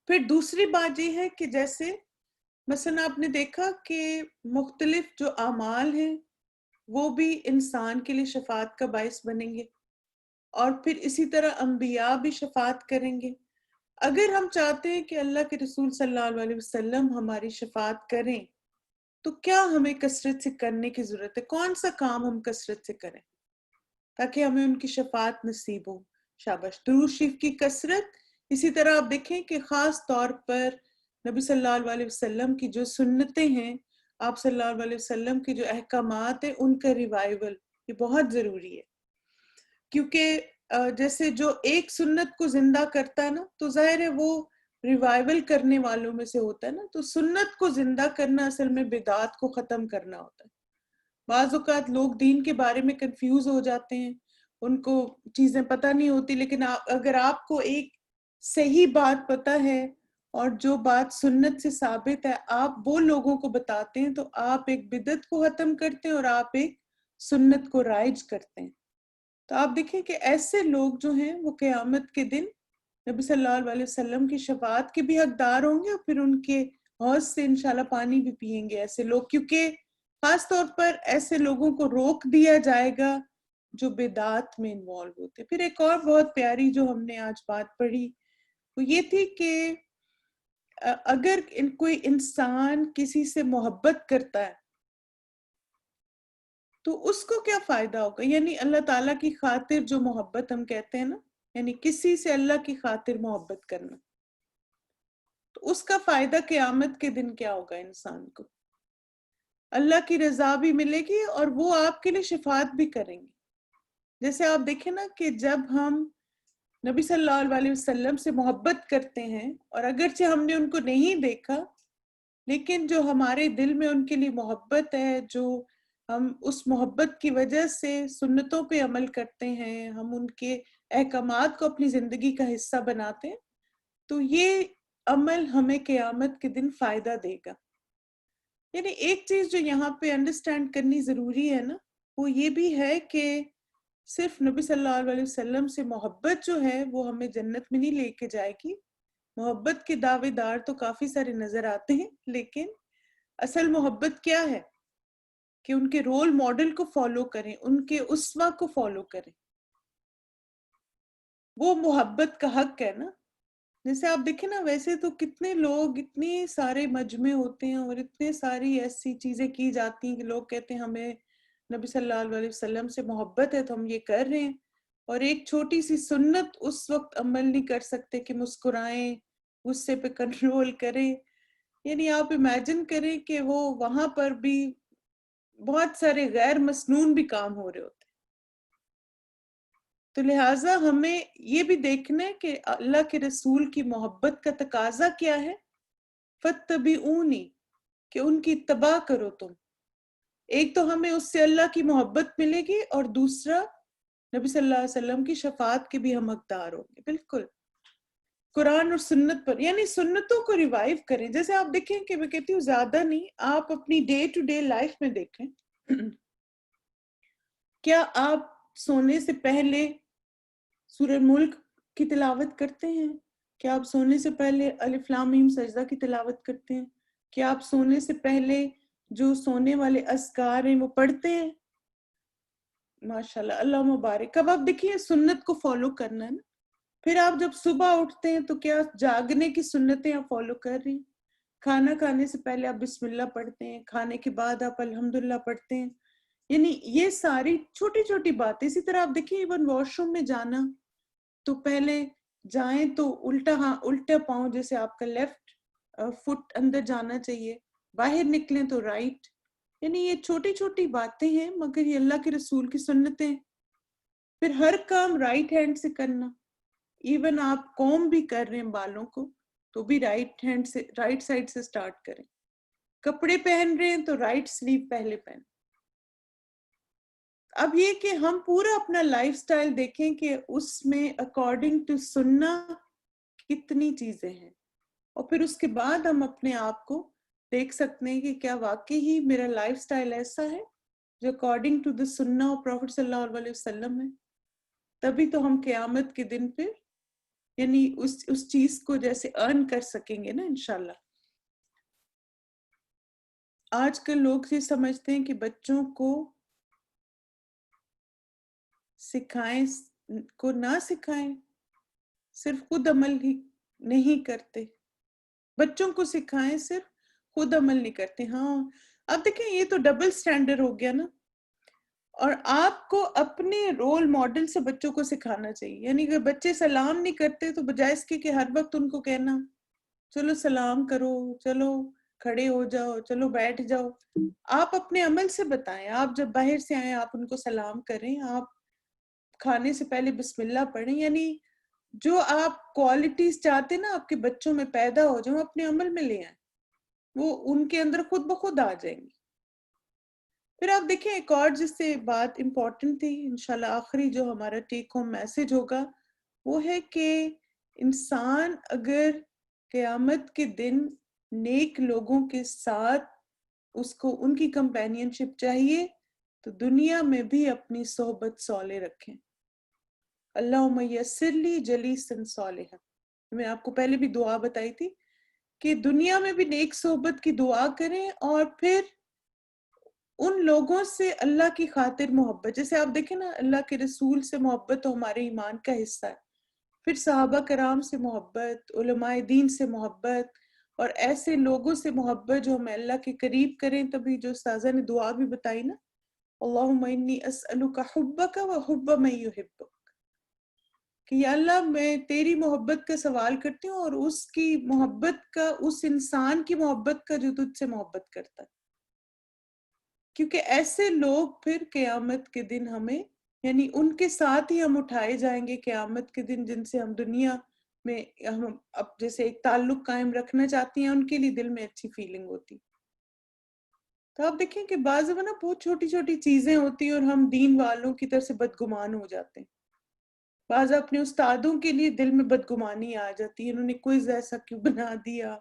پھر دوسری بات یہ ہے کہ جیسے مثلا آپ نے دیکھا کہ مختلف جو اعمال ہیں وہ بھی انسان کے لیے شفاعت کا باعث بنیں گے، اور پھر اسی طرح انبیاء بھی شفاعت کریں گے. اگر ہم چاہتے ہیں کہ اللہ کے رسول صلی اللہ علیہ وسلم ہماری شفاعت کریں تو کیا ہمیں کثرت سے کرنے کی ضرورت ہے؟ کون سا کام ہم کثرت سے کریں تاکہ ہمیں ان کی شفاعت نصیب ہو؟ شاباش، درود شریف کی کثرت. اسی طرح آپ دیکھیں کہ خاص طور پر نبی صلی اللہ علیہ وسلم کی جو سنتیں ہیں، آپ صلی اللہ علیہ وسلم کی جو احکامات ہیں، ان کا ریوائول یہ بہت ضروری ہے. کیونکہ جیسے جو ایک سنت کو زندہ کرتا ہے نا، تو ظاہر ہے وہ ریوائول کرنے والوں میں سے ہوتا ہے نا. تو سنت کو زندہ کرنا اصل میں بدعات کو ختم کرنا ہوتا ہے. بعض اوقات لوگ دین کے بارے میں کنفیوز ہو جاتے ہیں، ان کو چیزیں پتہ نہیں ہوتی، لیکن اگر آپ کو ایک صحیح بات پتہ ہے اور جو بات سنت سے ثابت ہے آپ وہ لوگوں کو بتاتے ہیں، تو آپ ایک بدعت کو ختم کرتے ہیں اور آپ ایک سنت کو رائج کرتے ہیں. تو آپ دیکھیں کہ ایسے لوگ جو ہیں وہ قیامت کے دن نبی صلی اللہ علیہ وسلم کی شفاعت کے بھی حقدار ہوں گے، اور پھر ان کے حوض سے انشاءاللہ پانی بھی پئیں گے ایسے لوگ. کیونکہ خاص طور پر ایسے لوگوں کو روک دیا جائے گا جو بدعات میں انوالو ہوتے. پھر ایک اور بہت پیاری جو ہم نے آج بات پڑھی وہ یہ تھی کہ اگر کوئی انسان کسی سے محبت کرتا ہے تو اس کو کیا فائدہ ہوگا؟ یعنی اللہ تعالیٰ کی خاطر جو محبت ہم کہتے ہیں نا، یعنی کسی سے اللہ کی خاطر محبت کرنا، تو اس کا فائدہ قیامت کے دن کیا ہوگا؟ انسان کو اللہ کی رضا بھی ملے گی اور وہ آپ کے لیے شفاعت بھی کریں گے. جیسے آپ دیکھیں نا کہ جب ہم نبی صلی اللہ علیہ وسلم سے محبت کرتے ہیں اور اگرچہ ہم نے ان کو نہیں دیکھا، لیکن جو ہمارے دل میں ان کے لیے محبت ہے، جو ہم اس محبت کی وجہ سے سنتوں پہ عمل کرتے ہیں، ہم ان کے احکامات کو اپنی زندگی کا حصہ بناتے ہیں، تو یہ عمل ہمیں قیامت کے دن فائدہ دے گا. یعنی ایک چیز جو یہاں پہ انڈرسٹینڈ کرنی ضروری ہے نا، وہ یہ بھی ہے کہ صرف نبی صلی اللہ علیہ وسلم سے محبت جو ہے وہ ہمیں جنت میں نہیں لے کے جائے گی. محبت کے دعوے دار تو کافی سارے نظر آتے ہیں، لیکن اصل محبت کیا ہے کہ ان کے رول ماڈل کو فالو کریں، ان کے اسوہ کو فالو کریں. وہ محبت کا حق ہے نا. جیسے آپ دیکھیں نا، ویسے تو کتنے لوگ، اتنے سارے مجمع ہوتے ہیں اور اتنے ساری ایسی چیزیں کی جاتی ہیں کہ لوگ کہتے ہیں ہمیں نبی صلی اللہ علیہ وسلم سے محبت ہے تو ہم یہ کر رہے ہیں، اور ایک چھوٹی سی سنت اس وقت عمل نہیں کر سکتے کہ مسکرائیں، غصے پہ کنٹرول کریں. یعنی آپ امیجن کریں کہ وہ وہاں پر بھی بہت سارے غیر مسنون بھی کام ہو رہے ہوتے. تو لہٰذا ہمیں یہ بھی دیکھنا ہے کہ اللہ کے رسول کی محبت کا تقاضا کیا ہے. فَاتَّبِعُونِی، کہ ان کی اتباع کرو تم. ایک تو ہمیں اس سے اللہ کی محبت ملے گی، اور دوسرا نبی صلی اللہ علیہ وسلم کی شفاعت کے بھی ہم حقدار ہوں گے. بالکل قرآن اور سنت پر، یعنی سنتوں کو ریوائیو کریں. جیسے آپ دیکھیں کہ میں کہتی ہوں زیادہ نہیں، آپ اپنی ڈے ٹو ڈے لائف میں دیکھیں کیا آپ سونے سے پہلے سورہ ملک کی تلاوت کرتے ہیں؟ کیا آپ سونے سے پہلے الف لام میم سجدہ کی تلاوت کرتے ہیں؟ کیا آپ سونے سے پہلے جو سونے والے اذکار ہیں وہ پڑھتے ہیں؟ ماشاءاللہ، اللہ مبارک. اب آپ دیکھیے سنت کو فالو کرنا ہے نا. پھر آپ جب صبح اٹھتے ہیں تو کیا جاگنے کی سنتیں آپ فالو کر رہی ہیں؟ کھانا کھانے سے پہلے آپ بسم اللہ پڑھتے ہیں، کھانے کے بعد آپ الحمدللہ پڑھتے ہیں. یعنی یہ ساری چھوٹی چھوٹی باتیں. اسی طرح آپ دیکھیں ایون واش روم میں جانا تو پہلے جائیں تو الٹا پاؤں، جیسے آپ کا لیفٹ فٹ اندر جانا چاہیے، باہر نکلیں تو رائٹ. یعنی یہ چھوٹی چھوٹی باتیں ہیں مگر یہ اللہ کے رسول کی سنتیں. پھر ہر کام رائٹ ہینڈ سے کرنا. ایون آپ کوم بھی کر رہے ہیں بالوں کو تو بھی رائٹ ہینڈ سے، رائٹ سائڈ سے سٹارٹ کریں. کپڑے پہن رہے ہیں تو رائٹ سلیو پہلے پہن. اب یہ کہ ہم پورا اپنا لائف سٹائل دیکھیں کہ اس میں اکارڈنگ ٹو سننا کتنی چیزیں ہیں، اور پھر اس کے بعد ہم اپنے آپ کو دیکھ سکتے ہیں کہ کیا واقعی ہی میرا لائف سٹائل ایسا ہے جو اکارڈنگ ٹو دا سننا اور پروفٹ صلی اللہ علیہ وسلم ہے. تبھی تو ہم قیامت کے دن پہ یعنی اس چیز کو جیسے ارن کر سکیں گے نا انشاءاللہ. آج کل لوگ یہ سمجھتے ہیں کہ بچوں کو سکھائیں کو نہ سکھائیں، صرف خود عمل ہی نہیں کرتے. بچوں کو سکھائیں، صرف خود عمل نہیں کرتے. ہاں اب دیکھیں یہ تو ڈبل سٹینڈرڈ ہو گیا نا. اور آپ کو اپنے رول ماڈل سے بچوں کو سکھانا چاہیے. یعنی کہ بچے سلام نہیں کرتے تو بجائے اس کے کہ ہر وقت ان کو کہنا چلو سلام کرو، چلو کھڑے ہو جاؤ، چلو بیٹھ جاؤ، آپ اپنے عمل سے بتائیں. آپ جب باہر سے آئیں آپ ان کو سلام کریں، آپ کھانے سے پہلے بسم اللہ پڑھیں. یعنی جو آپ کوالٹیز چاہتے ہیں نا آپ کے بچوں میں پیدا ہو جائیں، اپنے عمل میں لے آئیں، وہ ان کے اندر خود بخود آ جائیں گی. پھر آپ دیکھیں ایک اور جس سے بات امپورٹنٹ تھی، انشاءاللہ آخری جو ہمارا ٹیک ہوم میسج ہوگا وہ ہے کہ انسان اگر قیامت کے دن نیک لوگوں کے ساتھ اس کو ان کی کمپینین شپ چاہیے تو دنیا میں بھی اپنی صحبت صالح رکھیں. اللہم یسر لی جلیسا صالحا. میں آپ کو پہلے بھی دعا بتائی تھی کہ دنیا میں بھی نیک صحبت کی دعا کریں، اور پھر ان لوگوں سے اللہ کی خاطر محبت. جیسے آپ دیکھیں نا اللہ کے رسول سے محبت تو ہمارے ایمان کا حصہ ہے. پھر صحابہ کرام سے محبت، علماء دین سے محبت، اور ایسے لوگوں سے محبت جو ہمیں اللہ کے قریب کریں. تبھی جو استاذہ نے دعا بھی بتائی نا، اللہم انی اسألک حبک و حب من یحبک، کہ یا اللہ میں تیری محبت کا سوال کرتی ہوں اور اس کی محبت کا، اس انسان کی محبت کا جو تجھ سے محبت کرتا ہے. کیونکہ ایسے لوگ پھر قیامت کے دن ہمیں، یعنی ان کے ساتھ ہی ہم اٹھائے جائیں گے قیامت کے دن، جن سے ہم دنیا میں ہم اب جیسے ایک تعلق قائم رکھنا چاہتی ہیں، ان کے لیے دل میں اچھی فیلنگ ہوتی. تو آپ دیکھیں کہ بعض نا بہت چھوٹی چھوٹی چیزیں ہوتی ہیں اور ہم دین والوں کی طرف سے بدگمان ہو جاتے ہیں. بعض اپنے استادوں کے لیے دل میں بدگمانی آ جاتی ہے، انہوں نے کوئز ایسا کیوں بنا دیا،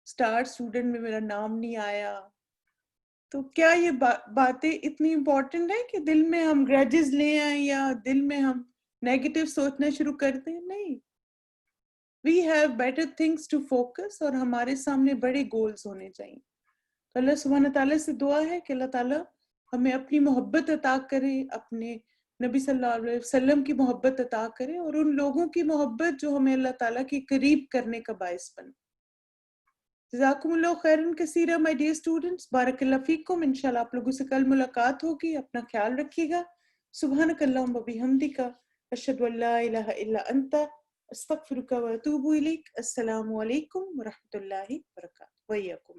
اسٹار اسٹوڈنٹ میں میرا نام نہیں آیا. تو کیا یہ باتیں اتنی امپورٹنٹ ہیں کہ دل میں ہم گریجز لے آئیں یا دل میں ہم نیگیٹو سوچنا شروع کرتے ہیں؟ نہیں. We have better things to focus, اور ہمارے سامنے بڑے گولز ہونے چاہیے. تو اللہ سبحانہ تعالیٰ سے دعا ہے کہ اللہ تعالیٰ ہمیں اپنی محبت عطا کرے، اپنے نبی صلی اللہ علیہ وسلم کی محبت عطا کرے، اور ان لوگوں کی محبت جو ہمیں اللہ تعالیٰ کے قریب کرنے کا باعث بنے. جزاکم اللہ خیرن کثیرا مائی ڈیئر اسٹوڈنٹس، بارک اللہ فیکم. انشاءاللہ آپ لوگوں سے کل ملاقات ہوگی. اپنا خیال رکھیے گا. سبحانک اللہم وبحمدک، اشہد ان لا الہ الا انت، استغفرک و اتوب الیک. السلام علیکم ورحمۃ اللہ وبرکاتہ. وإیاکم.